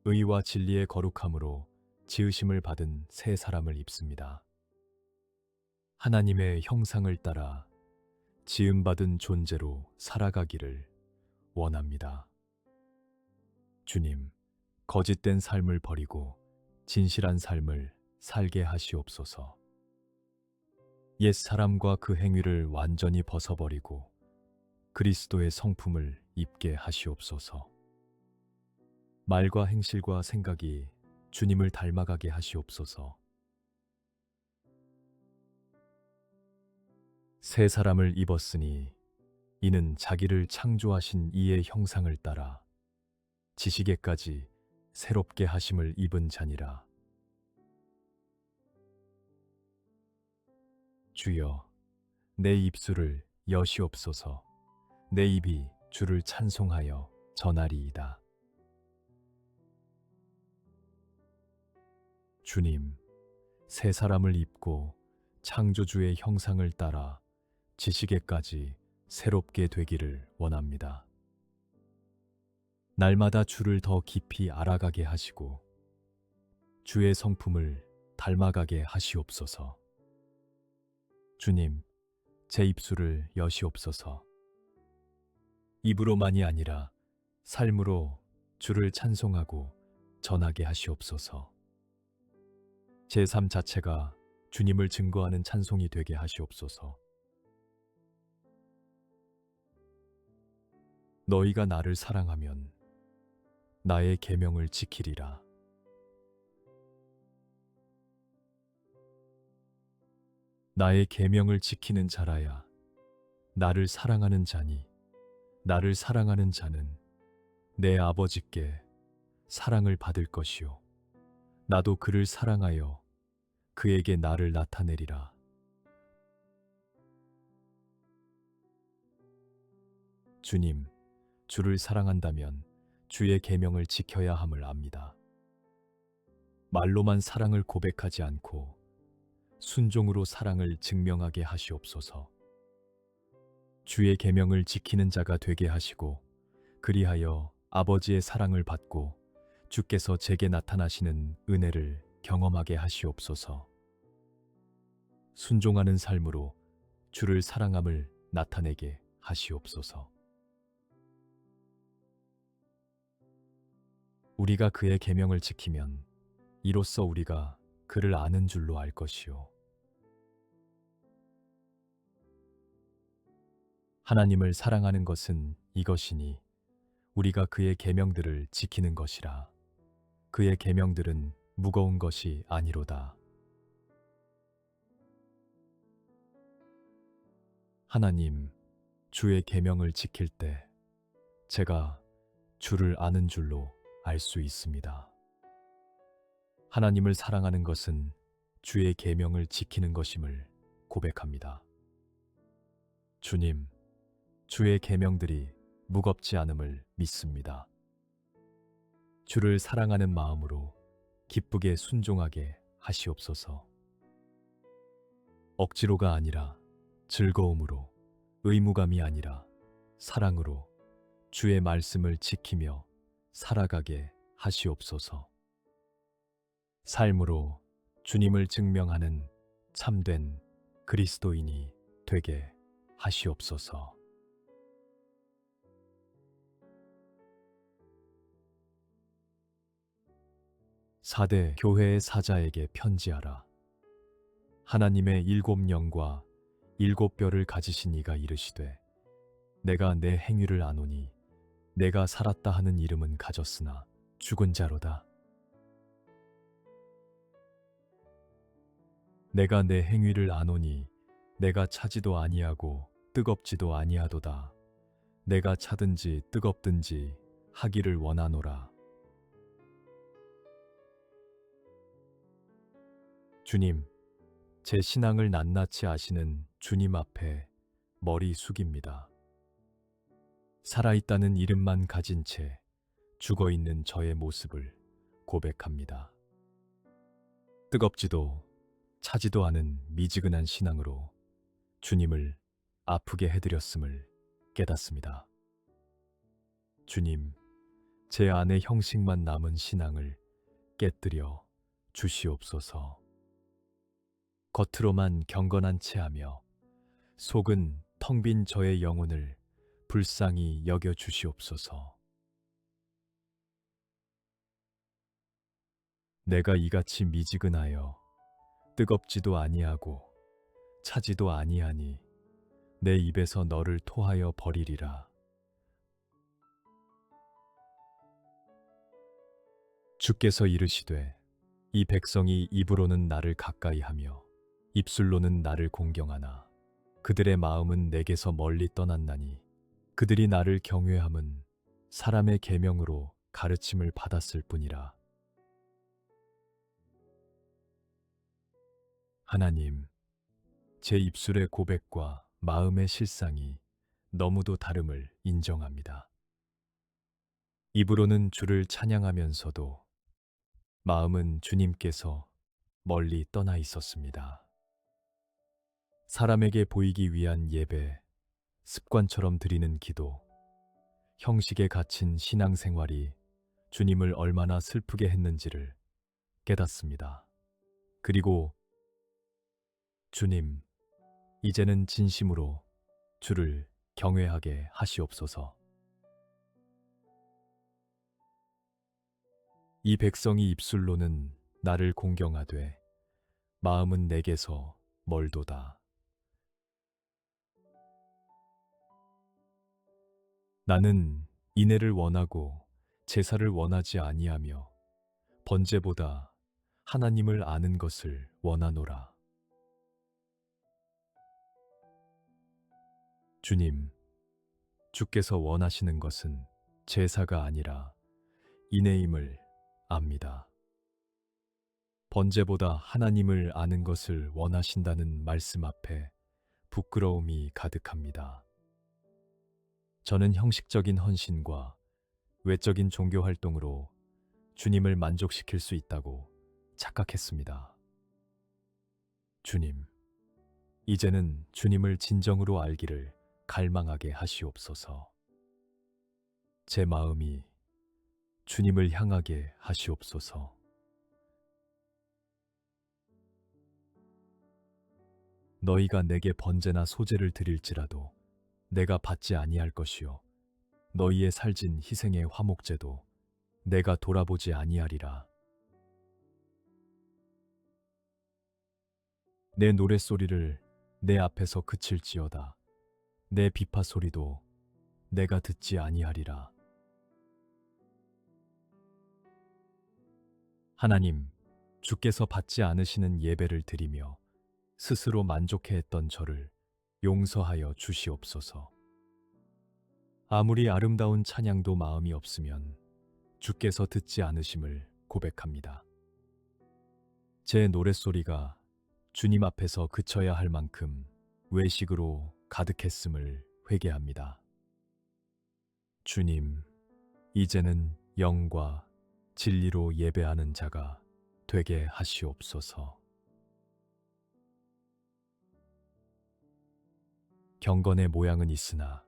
의와 진리의 거룩함으로 지으심을 받은 새 사람을 입습니다. 하나님의 형상을 따라 지음받은 존재로 살아가기를 원합니다. 주님, 거짓된 삶을 버리고 진실한 삶을 살게 하시옵소서. 옛 사람과 그 행위를 완전히 벗어버리고 그리스도의 성품을 입게 하시옵소서. 말과 행실과 생각이 주님을 닮아가게 하시옵소서. 새 사람을 입었으니 이는 자기를 창조하신 이의 형상을 따라 지식에까지 새롭게 하심을 입은 자니라. 주여, 내 입술을 여시옵소서. 내 입이 주를 찬송하여 전하리이다. 주님, 새 사람을 입고 창조주의 형상을 따라 지식에까지 새롭게 되기를 원합니다. 날마다 주를 더 깊이 알아가게 하시고 주의 성품을 닮아가게 하시옵소서. 주님, 제 입술을 여시옵소서. 입으로만이 아니라 삶으로 주를 찬송하고 전하게 하시옵소서. 제 삶 자체가 주님을 증거하는 찬송이 되게 하시옵소서. 너희가 나를 사랑하면 나의 계명을 지키리라. 나의 계명을 지키는 자라야 나를 사랑하는 자니, 나를 사랑하는 자는 내 아버지께 사랑을 받을 것이요 나도 그를 사랑하여 그에게 나를 나타내리라. 주님, 주를 사랑한다면 주의 계명을 지켜야 함을 압니다. 말로만 사랑을 고백하지 않고 순종으로 사랑을 증명하게 하시옵소서. 주의 계명을 지키는 자가 되게 하시고 그리하여 아버지의 사랑을 받고 주께서 제게 나타나시는 은혜를 경험하게 하시옵소서. 순종하는 삶으로 주를 사랑함을 나타내게 하시옵소서. 우리가 그의 계명을 지키면 이로써 우리가 그를 아는 줄로 알 것이요 하나님을 사랑하는 것은 이것이니 우리가 그의 계명들을 지키는 것이라. 그의 계명들은 무거운 것이 아니로다. 하나님, 주의 계명을 지킬 때 제가 주를 아는 줄로 알 수 있습니다. 하나님을 사랑하는 것은 주의 계명을 지키는 것임을 고백합니다. 주님, 주의 계명들이 무겁지 않음을 믿습니다. 주를 사랑하는 마음으로 기쁘게 순종하게 하시옵소서. 억지로가 아니라 즐거움으로, 의무감이 아니라 사랑으로 주의 말씀을 지키며 살아가게 하시옵소서. 삶으로 주님을 증명하는 참된 그리스도인이 되게 하시옵소서. 사대 교회의 사자에게 편지하라. 하나님의 7 영과 7 뼈를 가지신 이가 이르시되 내가 내 행위를 아노니 내가 살았다 하는 이름은 가졌으나 죽은 자로다. 내가 내 행위를 아노니 내가 차지도 아니하고 뜨겁지도 아니하도다. 내가 차든지 뜨겁든지 하기를 원하노라. 주님, 제 신앙을 낱낱이 아시는 주님 앞에 머리 숙입니다. 살아있다는 이름만 가진 채 죽어있는 저의 모습을 고백합니다. 뜨겁지도 차지도 않은 미지근한 신앙으로 주님을 아프게 해드렸음을 깨닫습니다. 주님, 제 안에 형식만 남은 신앙을 깨뜨려 주시옵소서. 겉으로만 경건한 체하며 속은 텅 빈 저의 영혼을 불쌍히 여겨 주시옵소서. 내가 이같이 미지근하여 뜨겁지도 아니하고 차지도 아니하니 내 입에서 너를 토하여 버리리라. 주께서 이르시되 이 백성이 입으로는 나를 가까이하며 입술로는 나를 공경하나 그들의 마음은 내게서 멀리 떠났나니 그들이 나를 경외함은 사람의 계명으로 가르침을 받았을 뿐이라. 하나님, 제 입술의 고백과 마음의 실상이 너무도 다름을 인정합니다. 입으로는 주를 찬양하면서도 마음은 주님께서 멀리 떠나 있었습니다. 사람에게 보이기 위한 예배, 습관처럼 드리는 기도, 형식에 갇힌 신앙생활이 주님을 얼마나 슬프게 했는지를 깨닫습니다. 그리고 주님, 이제는 진심으로 주를 경외하게 하시옵소서. 이 백성이 입술로는 나를 공경하되 마음은 내게서 멀도다. 나는 인애를 원하고 제사를 원하지 아니하며 번제보다 하나님을 아는 것을 원하노라. 주님, 주께서 원하시는 것은 제사가 아니라 인애임을 압니다. 번제보다 하나님을 아는 것을 원하신다는 말씀 앞에 부끄러움이 가득합니다. 저는 형식적인 헌신과 외적인 종교 활동으로 주님을 만족시킬 수 있다고 착각했습니다. 주님, 이제는 주님을 진정으로 알기를 갈망하게 하시옵소서. 제 마음이 주님을 향하게 하시옵소서. 너희가 내게 번제나 소제를 드릴지라도 내가 받지 아니할 것이요 너희의 살진 희생의 화목제도 내가 돌아보지 아니하리라. 내 노랫소리를 내 앞에서 그칠지어다. 내 비파 소리도 내가 듣지 아니하리라. 하나님, 주께서 받지 않으시는 예배를 드리며 스스로 만족해했던 저를 용서하여 주시옵소서. 아무리 아름다운 찬양도 마음이 없으면 주께서 듣지 않으심을 고백합니다. 제 노랫소리가 주님 앞에서 그쳐야 할 만큼 외식으로 가득했음을 회개합니다. 주님, 이제는 영과 진리로 예배하는 자가 되게 하시옵소서. 경건의 모양은 있으나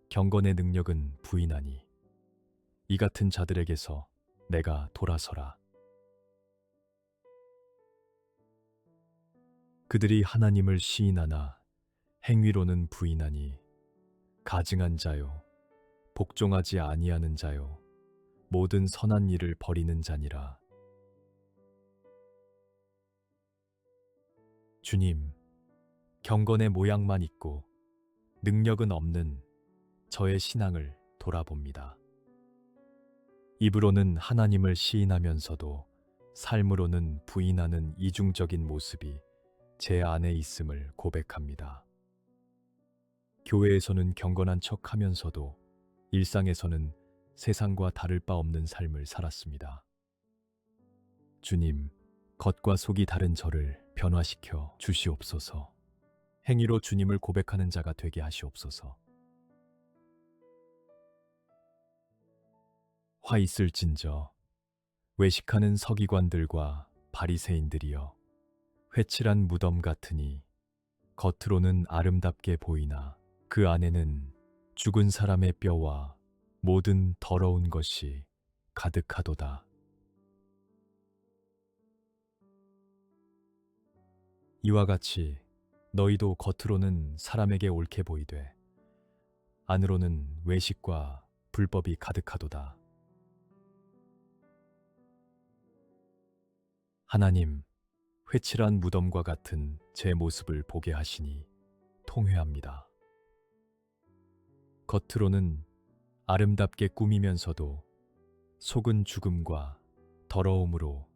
경건의 능력은 부인하니 이 같은 자들에게서 내가 돌아서라. 그들이 하나님을 시인하나 행위로는 부인하니 가증한 자요 복종하지 아니하는 자요 모든 선한 일을 버리는 자니라. 주님, 경건의 모양만 있고 능력은 없는 저의 신앙을 돌아봅니다. 입으로는 하나님을 시인하면서도 삶으로는 부인하는 이중적인 모습이 제 안에 있음을 고백합니다. 교회에서는 경건한 척 하면서도 일상에서는 세상과 다를 바 없는 삶을 살았습니다. 주님, 겉과 속이 다른 저를 변화시켜 주시옵소서. 행위로 주님을 고백하는 자가 되게 하시옵소서. 화 있을진저 외식하는 서기관들과 바리새인들이여 회칠한 무덤 같으니 겉으로는 아름답게 보이나 그 안에는 죽은 사람의 뼈와 모든 더러운 것이 가득하도다. 이와 같이 너희도 겉으로는 사람에게 옳게 보이되 안으로는 외식과 불법이 가득하도다. 하나님, 회칠한 무덤과 같은 제 모습을 보게 하시니 통회합니다. 겉으로는 아름답게 꾸미면서도 속은 죽음과 더러움으로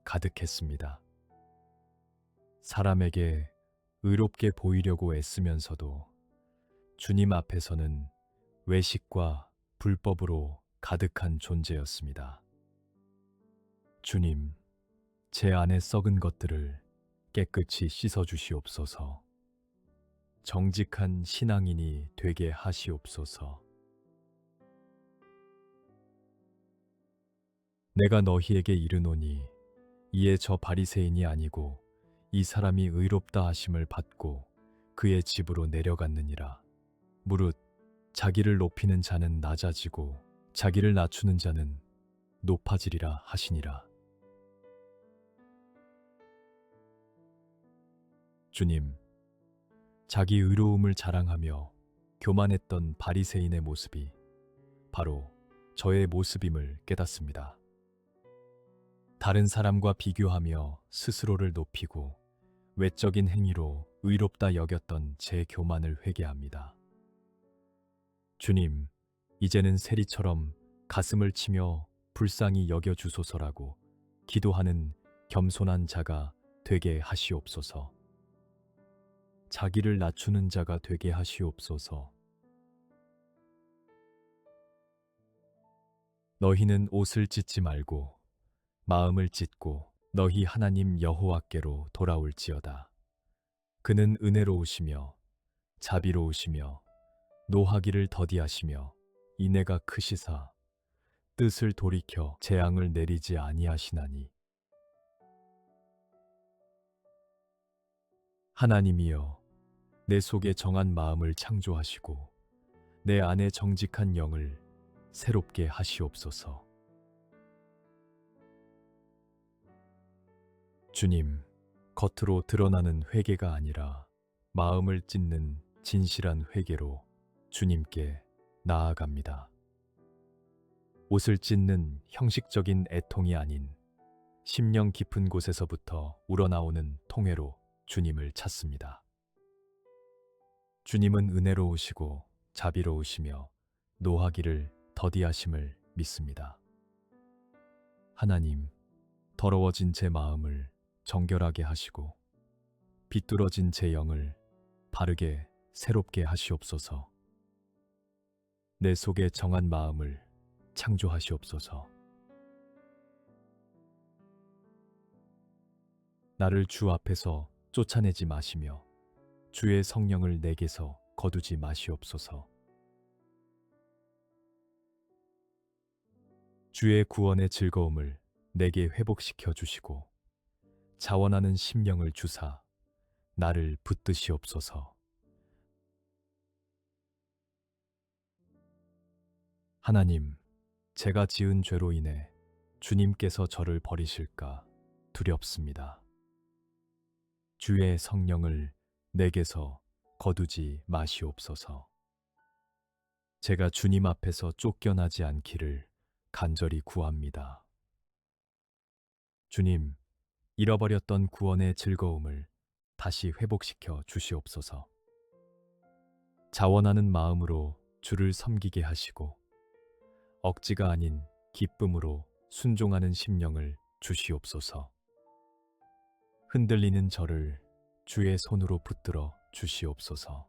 가득했습니다. 사람에게 의롭게 보이려고 애쓰면서도 주님 앞에서는 외식과 불법으로 가득한 존재였습니다. 주님, 제 안에 썩은 것들을 깨끗이 씻어 주시옵소서. 정직한 신앙인이 되게 하시옵소서. 내가 너희에게 이르노니 이에 저 바리새인이 아니고 이 사람이 의롭다 하심을 받고 그의 집으로 내려갔느니라. 무릇 자기를 높이는 자는 낮아지고 자기를 낮추는 자는 높아지리라 하시니라. 주님, 자기 의로움을 자랑하며 교만했던 바리새인의 모습이 바로 저의 모습임을 깨닫습니다. 다른 사람과 비교하며 스스로를 높이고 외적인 행위로 의롭다 여겼던 제 교만을 회개합니다. 주님, 이제는 세리처럼 가슴을 치며 불쌍히 여겨 주소서라고 기도하는 겸손한 자가 되게 하시옵소서. 자기를 낮추는 자가 되게 하시옵소서. 너희는 옷을 찢지 말고 마음을 찢고 너희 하나님 여호와께로 돌아올지어다. 그는 은혜로우시며 자비로우시며 노하기를 더디하시며 인애가 크시사 뜻을 돌이켜 재앙을 내리지 아니하시나니. 하나님이여, 내 속에 정한 마음을 창조하시고 내 안에 정직한 영을 새롭게 하시옵소서. 주님, 겉으로 드러나는 회개가 아니라 마음을 찢는 진실한 회개로 주님께 나아갑니다. 옷을 찢는 형식적인 애통이 아닌 심령 깊은 곳에서부터 우러나오는 통회로 주님을 찾습니다. 주님은 은혜로우시고 자비로우시며 노하기를 더디하심을 믿습니다. 하나님, 더러워진 제 마음을 정결하게 하시고 비뚤어진 제 영을 바르게 새롭게 하시옵소서. 내 속에 정한 마음을 창조하시옵소서. 나를 주 앞에서 쫓아내지 마시며 주의 성령을 내게서 거두지 마시옵소서. 주의 구원의 즐거움을 내게 회복시켜 주시고 자원하는 심령을 주사 나를 붙드시옵소서. 하나님, 제가 지은 죄로 인해 주님께서 저를 버리실까 두렵습니다. 주의 성령을 내게서 거두지 마시옵소서. 제가 주님 앞에서 쫓겨나지 않기를 간절히 구합니다. 주님, 잃어버렸던 구원의 즐거움을 다시 회복시켜 주시옵소서. 자원하는 마음으로 주를 섬기게 하시고 억지가 아닌 기쁨으로 순종하는 심령을 주시옵소서. 흔들리는 저를 주의 손으로 붙들어 주시옵소서.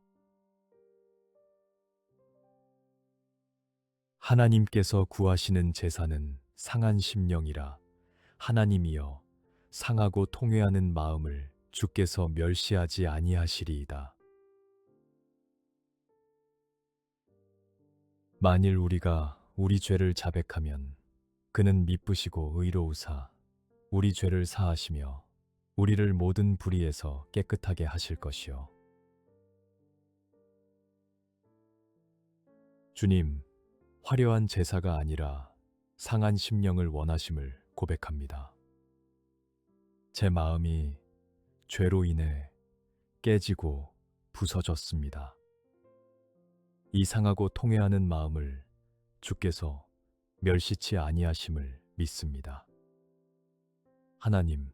하나님께서 구하시는 제사는 상한 심령이라. 하나님이여, 상하고 통회하는 마음을 주께서 멸시하지 아니하시리이다. 만일 우리가 우리 죄를 자백하면 그는 미쁘시고 의로우사 우리 죄를 사하시며 우리를 모든 불의에서 깨끗하게 하실 것이요. 주님, 화려한 제사가 아니라 상한 심령을 원하심을 고백합니다. 제 마음이 죄로 인해 깨지고 부서졌습니다. 이 상하고 통회하는 마음을 주께서 멸시치 아니하심을 믿습니다. 하나님,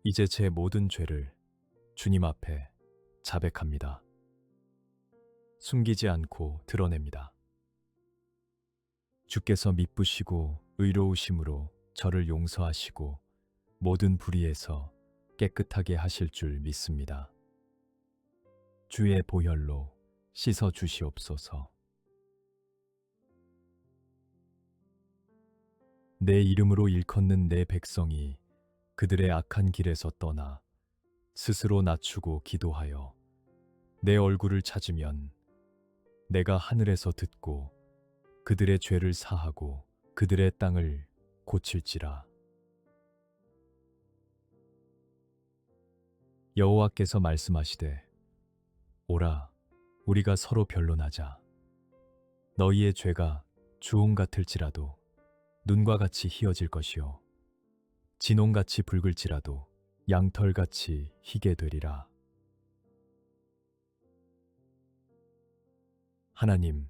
이제 제 모든 죄를 주님 앞에 자백합니다. 숨기지 않고 드러냅니다. 주께서 미쁘시고 의로우심으로 저를 용서하시고 모든 불의에서 깨끗하게 하실 줄 믿습니다. 주의 보혈로 씻어 주시옵소서. 내 이름으로 일컫는 내 백성이 그들의 악한 길에서 떠나 스스로 낮추고 기도하여 내 얼굴을 찾으면 내가 하늘에서 듣고 그들의 죄를 사하고 그들의 땅을 고칠지라. 여호와께서 말씀하시되 오라 우리가 서로 변론하자. 너희의 죄가 주홍 같을지라도 눈과 같이 희어질 것이요 진홍같이 붉을지라도 양털같이 희게 되리라. 하나님,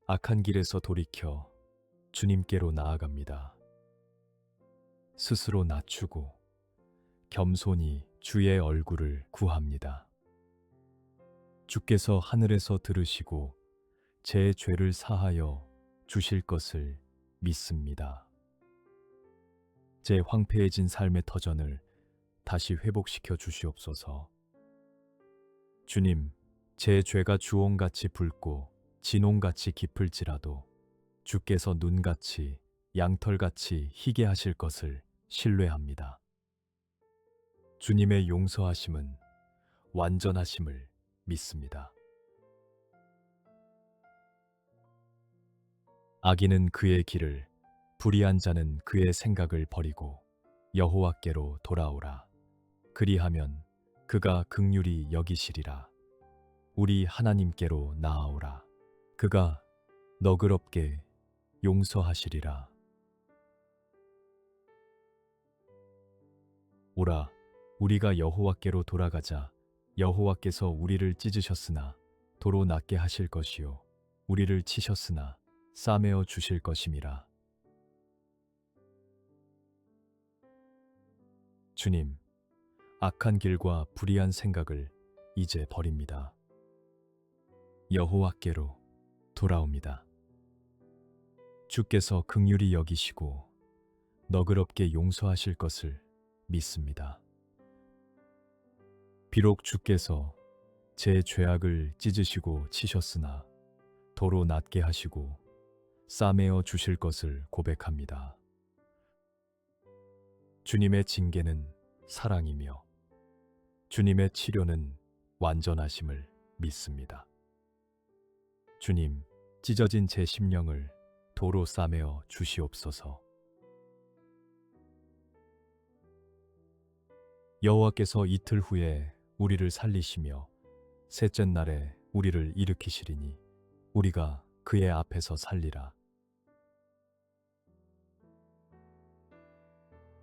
악한 길에서 돌이켜 주님께로 나아갑니다. 스스로 낮추고 겸손히 주의 얼굴을 구합니다. 주께서 하늘에서 들으시고 제 죄를 사하여 주실 것을 믿습니다. 제 황폐해진 삶의 터전을 다시 회복시켜 주시옵소서. 주님, 제 죄가 주홍같이 붉고 진홍같이 깊을지라도 주께서 눈같이 양털같이 희게 하실 것을 신뢰합니다. 주님의 용서하심은 완전하심을 믿습니다. 악인은 그의 길을, 불의한 자는 그의 생각을 버리고 여호와께로 돌아오라. 그리하면 그가 긍휼히 여기시리라. 우리 하나님께로 나아오라. 그가 너그럽게 용서하시리라. 오라, 우리가 여호와께로 돌아가자. 여호와께서 우리를 찢으셨으나 도로 낫게 하실 것이요 우리를 치셨으나 싸매어 주실 것임이라. 주님, 악한 길과 불의한 생각을 이제 버립니다. 여호와께로 돌아옵니다. 주께서 긍휼히 여기시고 너그럽게 용서하실 것을 믿습니다. 비록 주께서 제 죄악을 찢으시고 치셨으나 도로 낫게 하시고 싸매어 주실 것을 고백합니다. 주님의 징계는 사랑이며 주님의 치료는 완전하심을 믿습니다. 주님, 찢어진 제 심령을 도로 싸매어 주시옵소서. 여호와께서 이틀 후에 우리를 살리시며 셋째 날에 우리를 일으키시리니 우리가 그의 앞에서 살리라.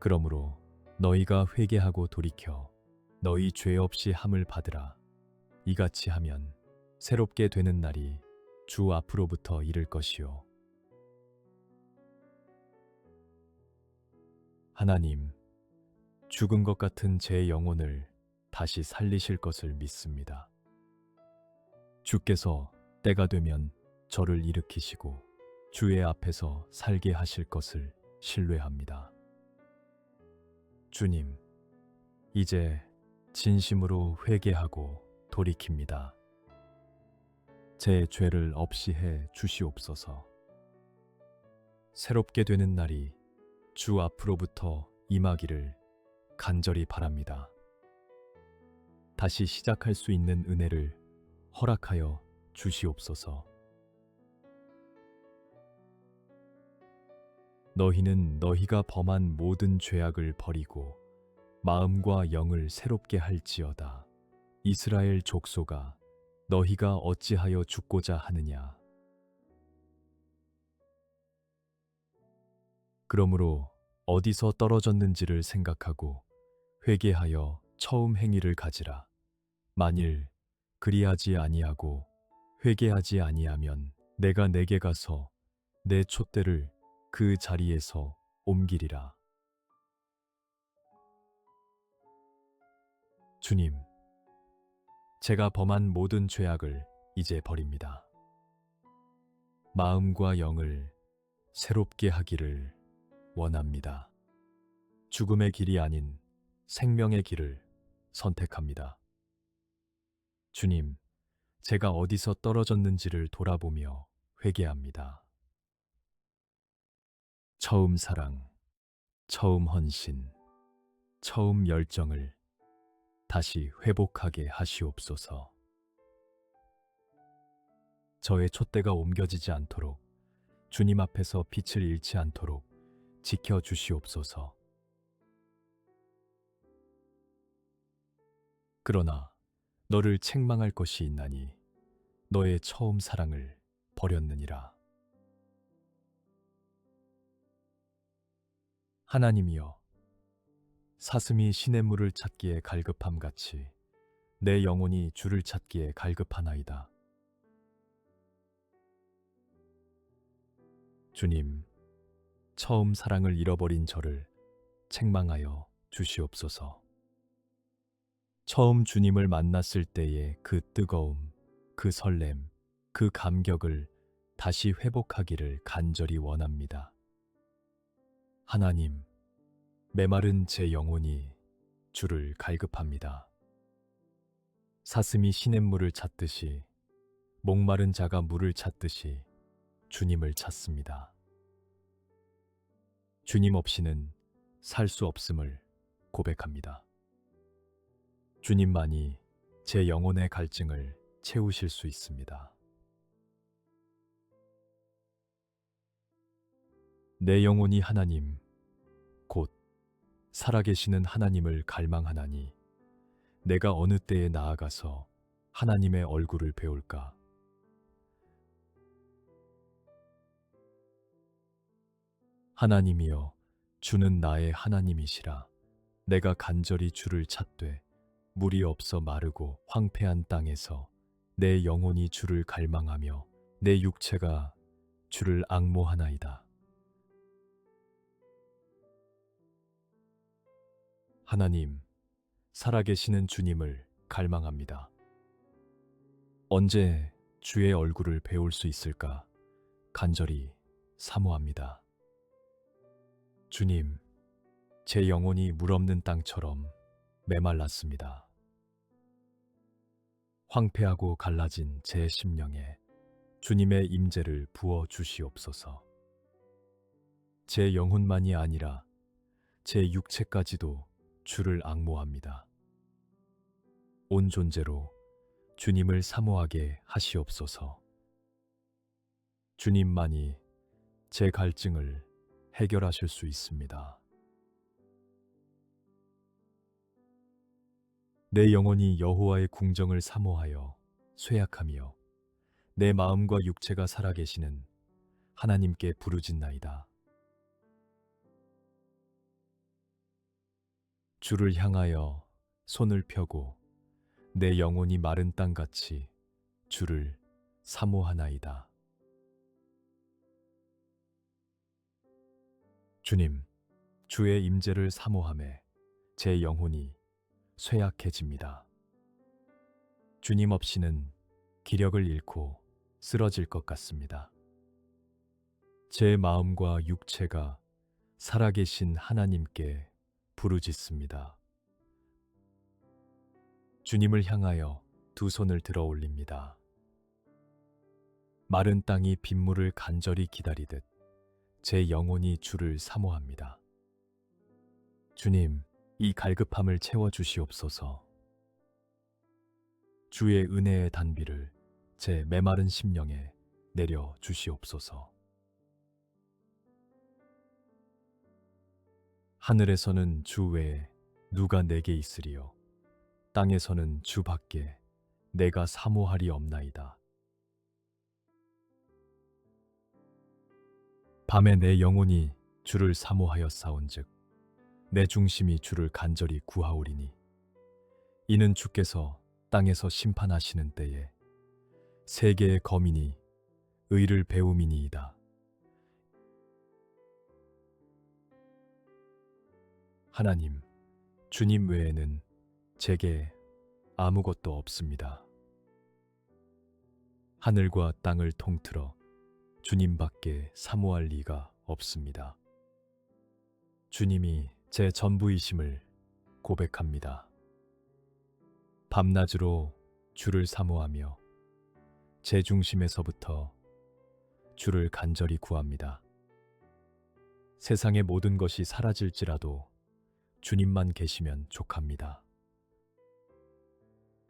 그러므로 너희가 회개하고 돌이켜 너희 죄 없이 함을 받으라. 이같이 하면 새롭게 되는 날이 주 앞으로부터 이를 것이요. 하나님, 죽은 것 같은 제 영혼을 다시 살리실 것을 믿습니다. 주께서 때가 되면 저를 일으키시고 주의 앞에서 살게 하실 것을 신뢰합니다. 주님, 이제 진심으로 회개하고 돌이킵니다. 제 죄를 없이 해 주시옵소서. 새롭게 되는 날이 주 앞으로부터 임하기를 간절히 바랍니다. 다시 시작할 수 있는 은혜를 허락하여 주시옵소서. 너희는 너희가 범한 모든 죄악을 버리고 마음과 영을 새롭게 할지어다. 이스라엘 족속아, 너희가 어찌하여 죽고자 하느냐. 그러므로 어디서 떨어졌는지를 생각하고 회개하여 처음 행위를 가지라. 만일 그리하지 아니하고 회개하지 아니하면 내가 내게 가서 내 촛대를 그 자리에서 옮기리라. 주님, 제가 범한 모든 죄악을 이제 버립니다. 마음과 영을 새롭게 하기를 원합니다. 죽음의 길이 아닌 생명의 길을 선택합니다. 주님, 제가 어디서 떨어졌는지를 돌아보며 회개합니다. 처음 사랑, 처음 헌신, 처음 열정을 다시 회복하게 하시옵소서. 저의 촛대가 옮겨지지 않도록, 주님 앞에서 빛을 잃지 않도록 지켜주시옵소서. 그러나 너를 책망할 것이 있나니 너의 처음 사랑을 버렸느니라. 하나님이여, 사슴이 시냇물을 찾기에 갈급함같이 내 영혼이 주를 찾기에 갈급하나이다. 주님, 처음 사랑을 잃어버린 저를 책망하여 주시옵소서. 처음 주님을 만났을 때의 그 뜨거움, 그 설렘, 그 감격을 다시 회복하기를 간절히 원합니다. 하나님, 메마른 제 영혼이 주를 갈급합니다. 사슴이 시냇물을 찾듯이, 목마른 자가 물을 찾듯이 주님을 찾습니다. 주님 없이는 살 수 없음을 고백합니다. 주님만이 제 영혼의 갈증을 채우실 수 있습니다. 내 영혼이 하나님, 곧 살아계시는 하나님을 갈망하나니 내가 어느 때에 나아가서 하나님의 얼굴을 배울까? 하나님이여, 주는 나의 하나님이시라. 내가 간절히 주를 찾되 물이 없어 마르고 황폐한 땅에서 내 영혼이 주를 갈망하며 내 육체가 주를 앙모하나이다. 하나님, 살아계시는 주님을 갈망합니다. 언제 주의 얼굴을 배울 수 있을까 간절히 사모합니다. 주님, 제 영혼이 물 없는 땅처럼 메말랐습니다. 황폐하고 갈라진 제 심령에 주님의 임재를 부어 주시옵소서. 제 영혼만이 아니라 제 육체까지도 주를 앙모합니다. 온 존재로 주님을 사모하게 하시옵소서. 주님만이 제 갈증을 해결하실 수 있습니다. 내 영혼이 여호와의 궁정을 사모하여 쇠약하며 내 마음과 육체가 살아계시는 하나님께 부르짖나이다. 주를 향하여 손을 펴고 내 영혼이 마른 땅같이 주를 사모하나이다. 주님, 주의 임재를 사모하매 제 영혼이 쇠약해집니다. 주님 없이는 기력을 잃고 쓰러질 것 같습니다. 제 마음과 육체가 살아계신 하나님께 부르짖습니다. 주님을 향하여 두 손을 들어 올립니다. 마른 땅이 빗물을 간절히 기다리듯 제 영혼이 주를 사모합니다. 주님, 이 갈급함을 채워주시옵소서. 주의 은혜의 단비를 제 메마른 심령에 내려 주시옵소서. 하늘에서는 주 외에 누가 내게 있으리요? 땅에서는 주 밖에 내가 사모하리 없나이다. 밤에 내 영혼이 주를 사모하였사온즉 내 중심이 주를 간절히 구하오리니 이는 주께서 땅에서 심판하시는 때에 세계의 거민이 의를 배움이니이다. 하나님, 주님 외에는 제게 아무것도 없습니다. 하늘과 땅을 통틀어 주님밖에 사모할 리가 없습니다. 주님이 제 전부이심을 고백합니다. 밤낮으로 주를 사모하며 제 중심에서부터 주를 간절히 구합니다. 세상의 모든 것이 사라질지라도 주님만 계시면 족합니다.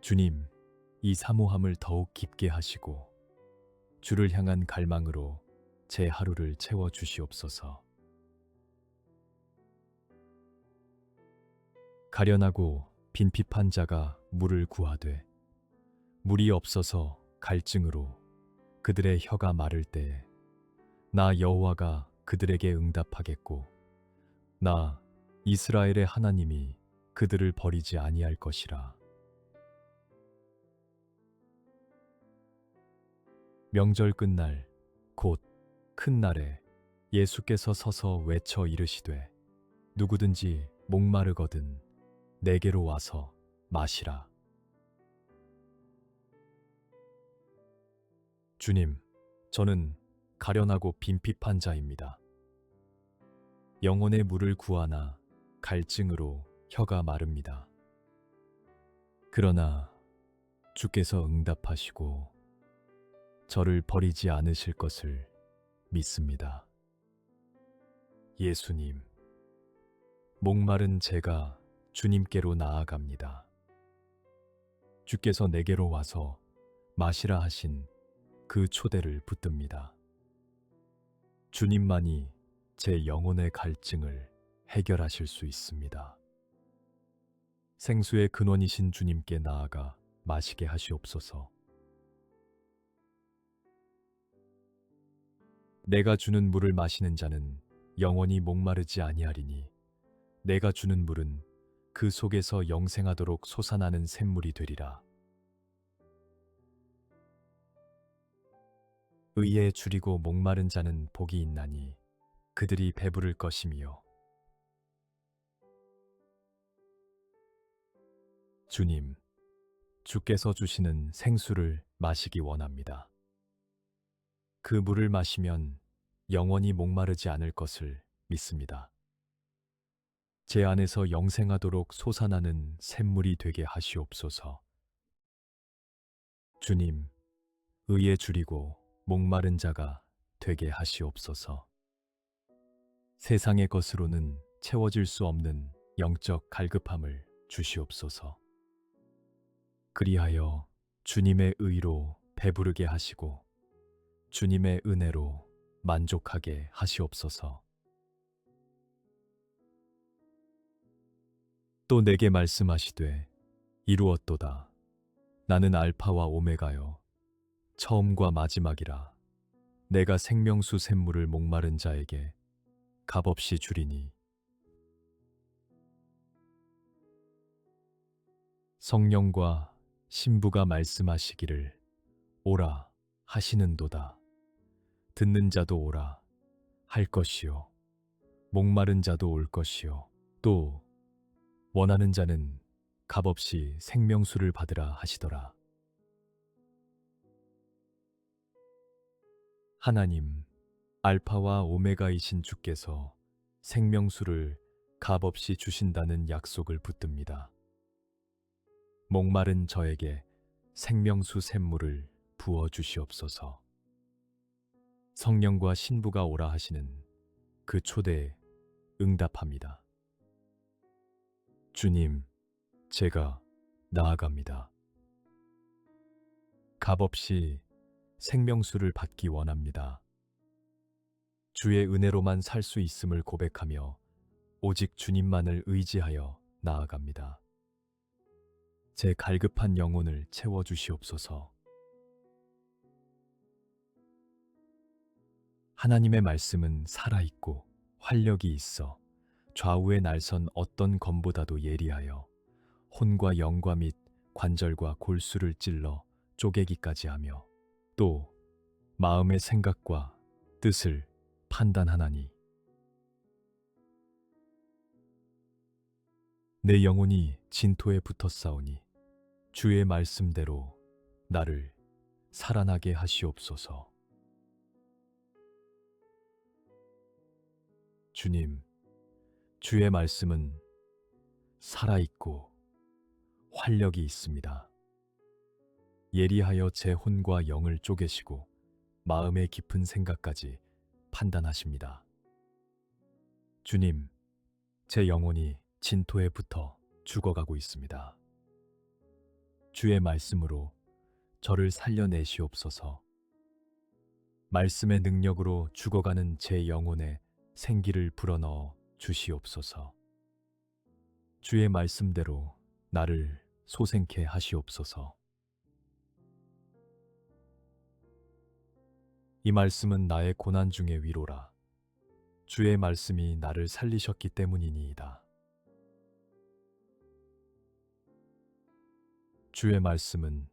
주님, 이 사모함을 더욱 깊게 하시고 주를 향한 갈망으로 제 하루를 채워 주시옵소서. 가련하고 빈핍한 자가 물을 구하되 물이 없어서 갈증으로 그들의 혀가 마를 때에 나 여호와가 그들에게 응답하겠고 나 이스라엘의 하나님이 그들을 버리지 아니할 것이라. 명절 끝날 곧 큰 날에 예수께서 서서 외쳐 이르시되 누구든지 목마르거든 내게로 와서 마시라. 주님, 저는 가련하고 빈핍한 자입니다. 영혼의 물을 구하나 갈증으로 혀가 마릅니다. 그러나 주께서 응답하시고 저를 버리지 않으실 것을 믿습니다. 예수님, 목마른 제가 주님께로 나아갑니다. 주께서 내게로 와서 마시라 하신 그 초대를 붙듭니다. 주님만이 제 영혼의 갈증을 해결하실 수 있습니다. 생수의 근원이신 주님께 나아가 마시게 하시옵소서. 내가 주는 물을 마시는 자는 영원히 목마르지 아니하리니 내가 주는 물은 그 속에서 영생하도록 솟아나는 샘물이 되리라. 의에 줄이고 목마른 자는 복이 있나니 그들이 배부를 것이며 주님, 주께서 주시는 생수를 마시기 원합니다. 그 물을 마시면 영원히 목마르지 않을 것을 믿습니다. 제 안에서 영생하도록 솟아나는 샘물이 되게 하시옵소서. 주님, 의에 줄이고 목마른 자가 되게 하시옵소서. 세상의 것으로는 채워질 수 없는 영적 갈급함을 주시옵소서. 그리하여 주님의 의로 배부르게 하시고 주님의 은혜로 만족하게 하시옵소서. 또 내게 말씀하시되 이루었도다. 나는 알파와 오메가여 처음과 마지막이라. 내가 생명수 샘물을 목마른 자에게 값없이 주리니. 성령과 신부가 말씀하시기를 오라 하시는도다. 듣는 자도 오라 할 것이요 목마른 자도 올 것이요 또 원하는 자는 값없이 생명수를 받으라 하시더라. 하나님, 알파와 오메가이신 주께서 생명수를 값없이 주신다는 약속을 붙듭니다. 목마른 저에게 생명수 샘물을 부어 주시옵소서. 성령과 신부가 오라 하시는 그 초대에 응답합니다. 주님, 제가 나아갑니다. 값없이 생명수를 받기 원합니다. 주의 은혜로만 살 수 있음을 고백하며 오직 주님만을 의지하여 나아갑니다. 제 갈급한 영혼을 채워주시옵소서. 하나님의 말씀은 살아있고 활력이 있어 좌우에 날선 어떤 검보다도 예리하여 혼과 영과 및 관절과 골수를 찔러 쪼개기까지 하며 또 마음의 생각과 뜻을 판단하나니 내 영혼이 진토에 붙어 싸우니 주의 말씀대로 나를 살아나게 하시옵소서. 주님, 주의 말씀은 살아있고 활력이 있습니다. 예리하여 제 혼과 영을 쪼개시고 마음의 깊은 생각까지 판단하십니다. 주님, 제 영혼이 진토에 붙어 죽어가고 있습니다. 주의 말씀으로 저를 살려내시옵소서. 말씀의 능력으로 죽어가는 제 영혼에 생기를 불어넣어 주시옵소서. 주의 말씀대로 나를 소생케 하시옵소서. 이 말씀은 나의 고난 중의 위로라. 주의 말씀이 나를 살리셨기 때문이니이다. 주의 말씀은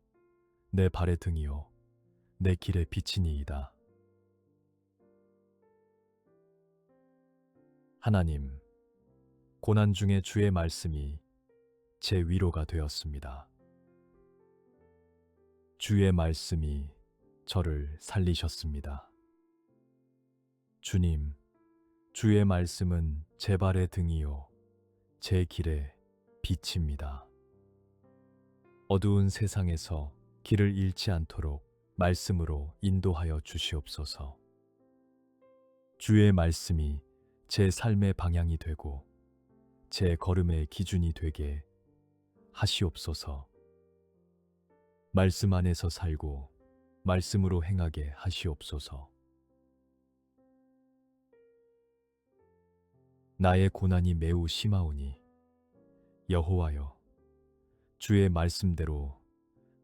내 발의 등이요 내 길의 빛이니이다. 하나님, 고난 중에 주의 말씀이 제 위로가 되었습니다. 주의 말씀이 저를 살리셨습니다. 주님, 주의 말씀은 제 발의 등이요 제 길의 빛입니다. 어두운 세상에서 길을 잃지 않도록 말씀으로 인도하여 주시옵소서. 주의 말씀이 제 삶의 방향이 되고 제 걸음의 기준이 되게 하시옵소서. 말씀 안에서 살고 말씀으로 행하게 하시옵소서. 나의 고난이 매우 심하오니 여호와여, 주의 말씀대로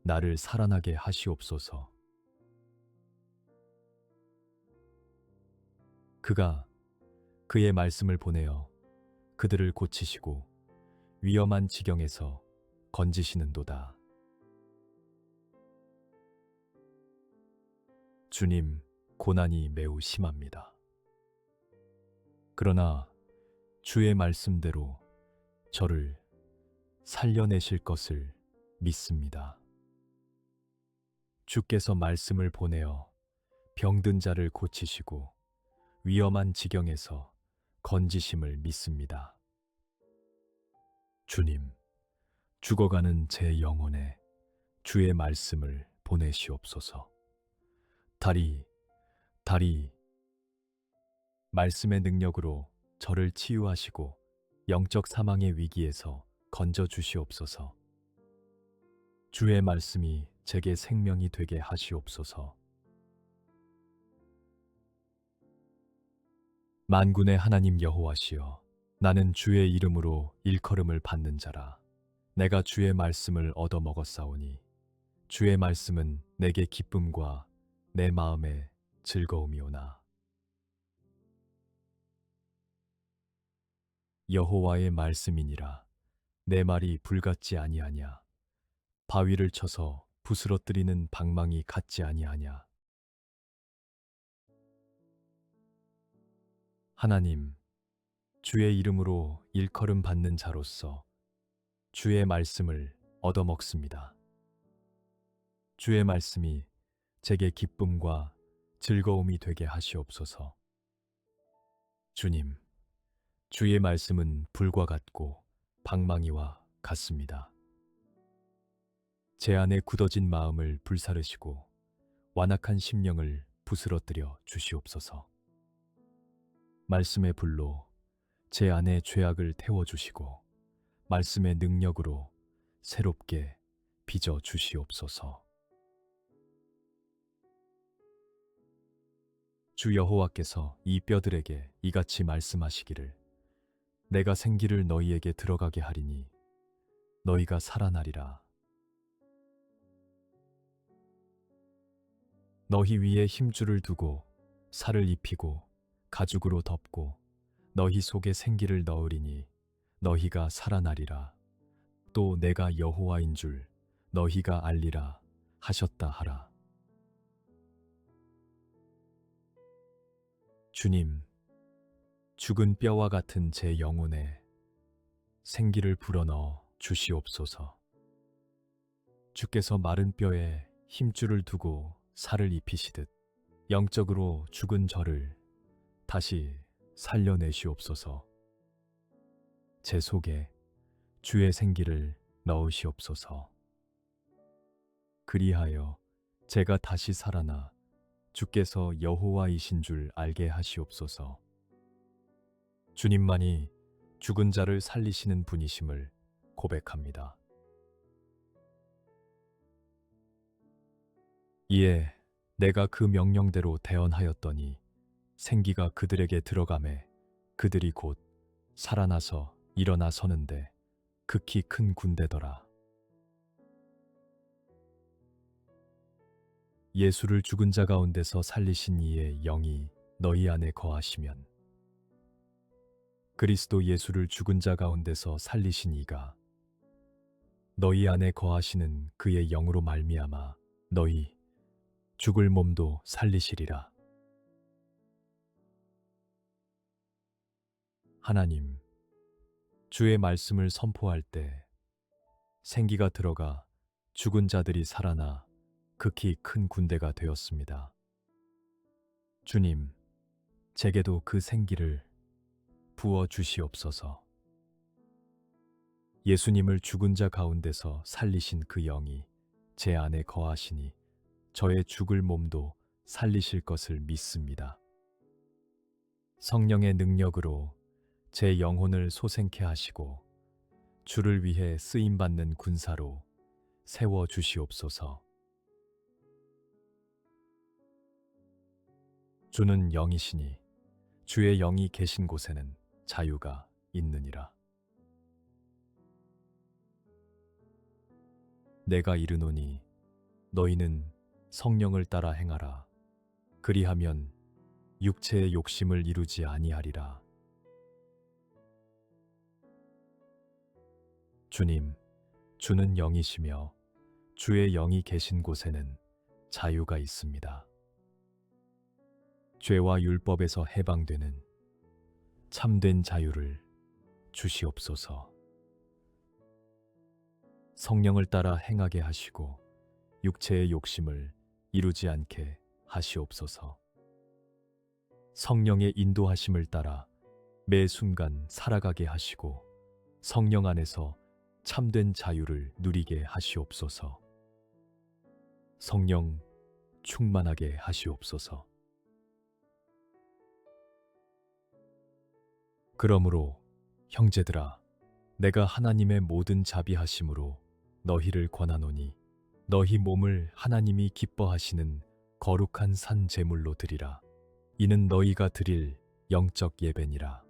나를 살아나게 하시옵소서. 그가 그의 말씀을 보내어 그들을 고치시고 위험한 지경에서 건지시는도다. 주님, 고난이 매우 심합니다. 그러나 주의 말씀대로 저를 살려내실 것을 믿습니다. 주께서 말씀을 보내어 병든 자를 고치시고 위험한 지경에서 건지심을 믿습니다. 주님, 죽어가는 제 영혼에 주의 말씀을 보내시옵소서. 다리, 말씀의 능력으로 저를 치유하시고 영적 사망의 위기에서 건져 주시옵소서. 주의 말씀이 제게 생명이 되게 하시옵소서. 만군의 하나님 여호와시여, 나는 주의 이름으로 일컬음을 받는 자라. 내가 주의 말씀을 얻어 먹었사오니 주의 말씀은 내게 기쁨과 내 마음에 즐거움이오나. 여호와의 말씀이니라. 내 말이 불같지 아니하냐. 바위를 쳐서 부스러뜨리는 방망이 같지 아니하냐. 하나님, 주의 이름으로 일컬음 받는 자로서 주의 말씀을 얻어먹습니다. 주의 말씀이 제게 기쁨과 즐거움이 되게 하시옵소서. 주님, 주의 말씀은 불과 같고 방망이와 같습니다. 제 안에 굳어진 마음을 불사르시고 완악한 심령을 부스러뜨려 주시옵소서. 말씀의 불로 제 안에 죄악을 태워주시고 말씀의 능력으로 새롭게 빚어 주시옵소서. 주 여호와께서 이 뼈들에게 이같이 말씀하시기를, 내가 생기를 너희에게 들어가게 하리니 너희가 살아나리라. 너희 위에 힘줄을 두고 살을 입히고 가죽으로 덮고 너희 속에 생기를 넣으리니 너희가 살아나리라. 또 내가 여호와인 줄 너희가 알리라 하셨다 하라. 주님, 죽은 뼈와 같은 제 영혼에 생기를 불어넣어 주시옵소서. 주께서 마른 뼈에 힘줄을 두고 살을 입히시듯 영적으로 죽은 저를 다시 살려내시옵소서. 제 속에 주의 생기를 넣으시옵소서. 그리하여 제가 다시 살아나 주께서 여호와이신 줄 알게 하시옵소서. 주님만이 죽은 자를 살리시는 분이심을 고백합니다. 이에 내가 그 명령대로 대언하였더니 생기가 그들에게 들어가매 그들이 곧 살아나서 일어나 서는데 극히 큰 군대더라. 예수를 죽은 자 가운데서 살리신 이의 영이 너희 안에 거하시면 그리스도 예수를 죽은 자 가운데서 살리신 이가 너희 안에 거하시는 그의 영으로 말미암아 너희 죽을 몸도 살리시리라. 하나님, 주의 말씀을 선포할 때 생기가 들어가 죽은 자들이 살아나 극히 큰 군대가 되었습니다. 주님, 제게도 그 생기를 부어 주시옵소서. 예수님을 죽은 자 가운데서 살리신 그 영이 제 안에 거하시니 저의 죽을 몸도 살리실 것을 믿습니다. 성령의 능력으로 제 영혼을 소생케 하시고 주를 위해 쓰임받는 군사로 세워 주시옵소서. 주는 영이시니 주의 영이 계신 곳에는 자유가 있느니라. 내가 이르노니 너희는 성령을 따라 행하라. 그리하면 육체의 욕심을 이루지 아니하리라. 주님, 주는 영이시며 주의 영이 계신 곳에는 자유가 있습니다. 죄와 율법에서 해방되는 참된 자유를 주시옵소서. 성령을 따라 행하게 하시고 육체의 욕심을 이루지 않게 하시옵소서. 성령의 인도하심을 따라 매 순간 살아가게 하시고 성령 안에서 참된 자유를 누리게 하시옵소서. 성령 충만하게 하시옵소서. 그러므로 형제들아, 내가 하나님의 모든 자비하심으로 너희를 권하노니 너희 몸을 하나님이 기뻐하시는 거룩한 산 제물로 드리라. 이는 너희가 드릴 영적 예배니라.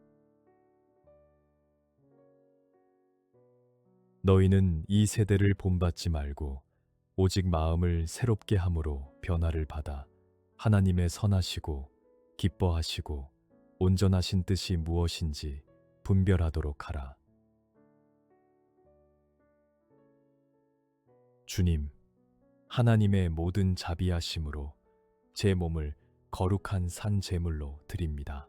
너희는 이 세대를 본받지 말고 오직 마음을 새롭게 함으로 변화를 받아 하나님의 선하시고 기뻐하시고 온전하신 뜻이 무엇인지 분별하도록 하라. 주님, 하나님의 모든 자비하심으로 제 몸을 거룩한 산 제물로 드립니다.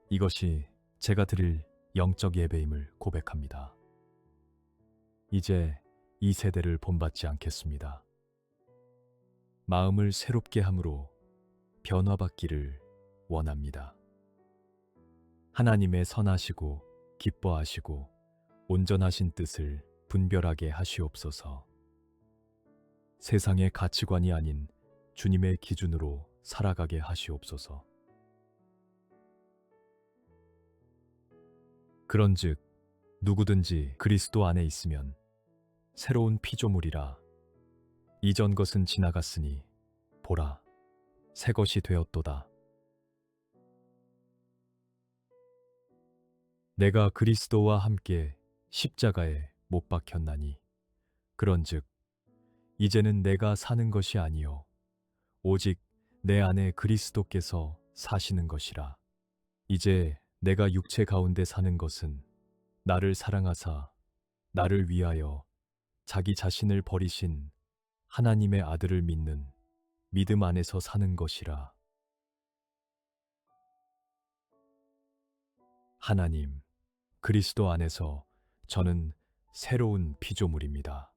이것이 제가 드릴 영적 예배임을 고백합니다. 이제 이 세대를 본받지 않겠습니다. 마음을 새롭게 함으로 변화받기를 원합니다. 하나님의 선하시고 기뻐하시고 온전하신 뜻을 분별하게 하시옵소서. 세상의 가치관이 아닌 주님의 기준으로 살아가게 하시옵소서. 그런즉 누구든지 그리스도 안에 있으면 새로운 피조물이라. 이전 것은 지나갔으니 보라, 새 것이 되었도다. 내가 그리스도와 함께 십자가에 못 박혔나니 그런즉 이제는 내가 사는 것이 아니요 오직 내 안에 그리스도께서 사시는 것이라. 이제 내가 육체 가운데 사는 것은 나를 사랑하사 나를 위하여 자기 자신을 버리신 하나님의 아들을 믿는 믿음 안에서 사는 것이라. 하나님, 그리스도 안에서 저는 새로운 피조물입니다.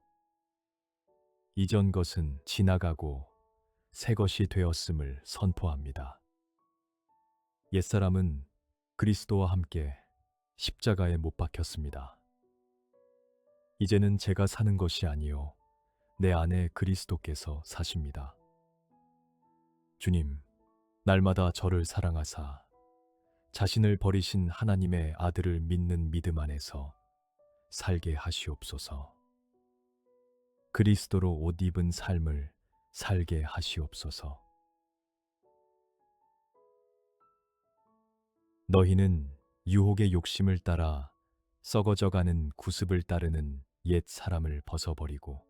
이전 것은 지나가고 새 것이 되었음을 선포합니다. 옛사람은 그리스도와 함께 십자가에 못 박혔습니다. 이제는 제가 사는 것이 아니요 내 안에 그리스도께서 사십니다. 주님, 날마다 저를 사랑하사 자신을 버리신 하나님의 아들을 믿는 믿음 안에서 살게 하시옵소서. 그리스도로 옷 입은 삶을 살게 하시옵소서. 너희는 유혹의 욕심을 따라 썩어져가는 구습을 따르는 옛 사람을 벗어버리고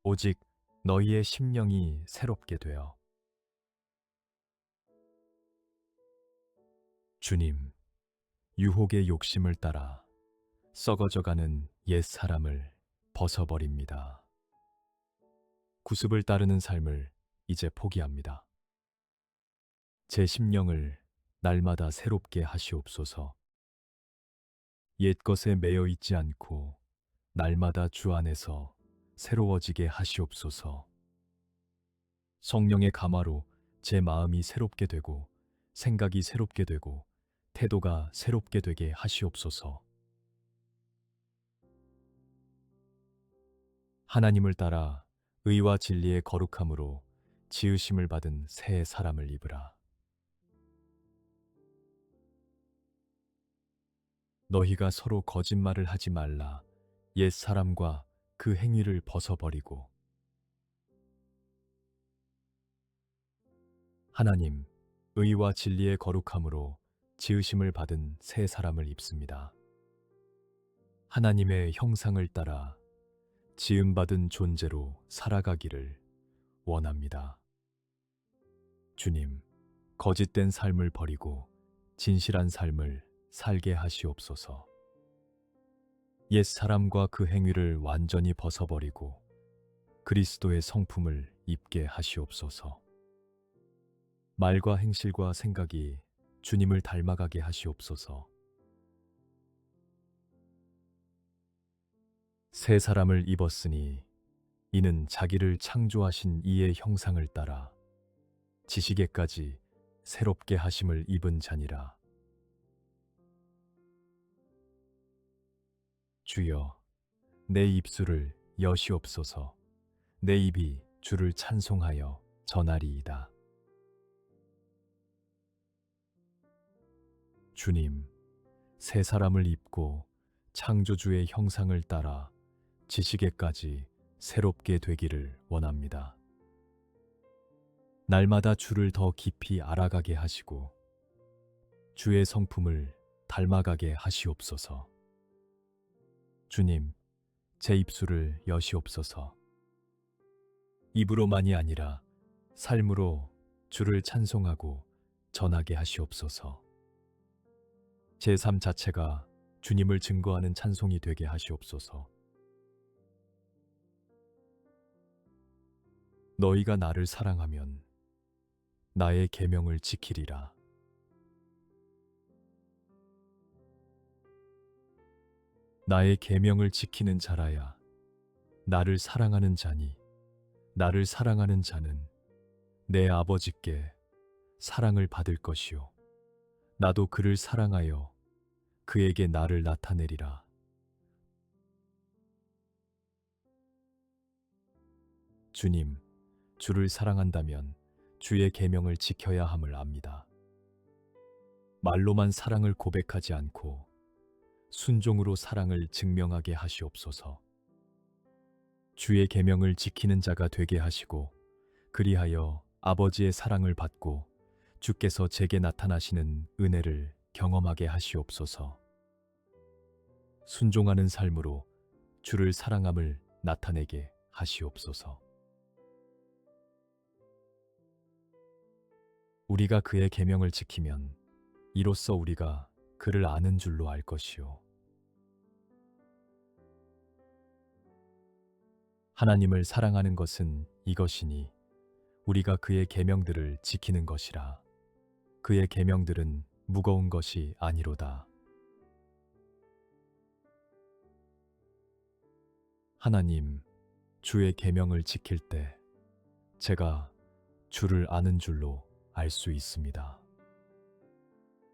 오직 너희의 심령이 새롭게 되어 주님, 유혹의 욕심을 따라 썩어져가는 옛 사람을 벗어버립니다. 구습을 따르는 삶을 이제 포기합니다. 제 심령을 날마다 새롭게 하시옵소서. 옛 것에 매여 있지 않고 날마다 주 안에서 새로워지게 하시옵소서. 성령의 감화로 제 마음이 새롭게 되고 생각이 새롭게 되고 태도가 새롭게 되게 하시옵소서. 하나님을 따라 의와 진리의 거룩함으로 지으심을 받은 새 사람을 입으라. 너희가 서로 거짓말을 하지 말라. 옛 사람과 그 행위를 벗어버리고 하나님, 의와 진리의 거룩함으로 지으심을 받은 새 사람을 입습니다. 하나님의 형상을 따라 지음받은 존재로 살아가기를 원합니다. 주님, 거짓된 삶을 버리고 진실한 삶을 살게 하시옵소서. 옛 사람과 그 행위를 완전히 벗어버리고 그리스도의 성품을 입게 하시옵소서. 말과 행실과 생각이 주님을 닮아가게 하시옵소서. 새 사람을 입었으니 이는 자기를 창조하신 이의 형상을 따라 지식에까지 새롭게 하심을 입은 자니라. 주여, 내 입술을 여시옵소서. 내 입이 주를 찬송하여 전하리이다. 주님, 새 사람을 입고 창조주의 형상을 따라 지식에까지 새롭게 되기를 원합니다. 날마다 주를 더 깊이 알아가게 하시고 주의 성품을 닮아가게 하시옵소서. 주님, 제 입술을 여시옵소서. 입으로만이 아니라 삶으로 주를 찬송하고 전하게 하시옵소서. 제 삶 자체가 주님을 증거하는 찬송이 되게 하시옵소서. 너희가 나를 사랑하면 나의 계명을 지키리라. 나의 계명을 지키는 자라야 나를 사랑하는 자니 나를 사랑하는 자는 내 아버지께 사랑을 받을 것이요 나도 그를 사랑하여 그에게 나를 나타내리라. 주님, 주를 사랑한다면 주의 계명을 지켜야 함을 압니다. 말로만 사랑을 고백하지 않고 순종으로 사랑을 증명하게 하시옵소서. 주의 계명을 지키는 자가 되게 하시고 그리하여 아버지의 사랑을 받고 주께서 제게 나타나시는 은혜를 경험하게 하시옵소서. 순종하는 삶으로 주를 사랑함을 나타내게 하시옵소서. 우리가 그의 계명을 지키면 이로써 우리가 그를 아는 줄로 알 것이요 하나님을 사랑하는 것은 이것이니 우리가 그의 계명들을 지키는 것이라. 그의 계명들은 무거운 것이 아니로다. 하나님, 주의 계명을 지킬 때 제가 주를 아는 줄로 알 수 있습니다.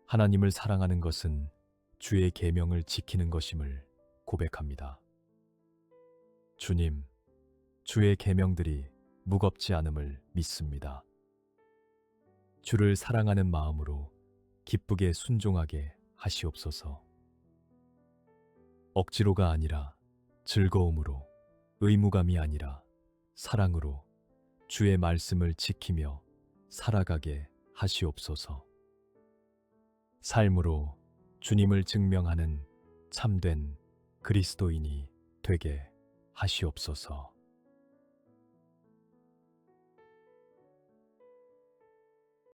하나님을 사랑하는 것은 주의 계명을 지키는 것임을 고백합니다. 주님, 주의 계명들이 무겁지 않음을 믿습니다. 주를 사랑하는 마음으로 기쁘게 순종하게 하시옵소서. 억지로가 아니라 즐거움으로, 의무감이 아니라 사랑으로 주의 말씀을 지키며 살아가게 하시옵소서. 삶으로 주님을 증명하는 참된 그리스도인이 되게 하시옵소서.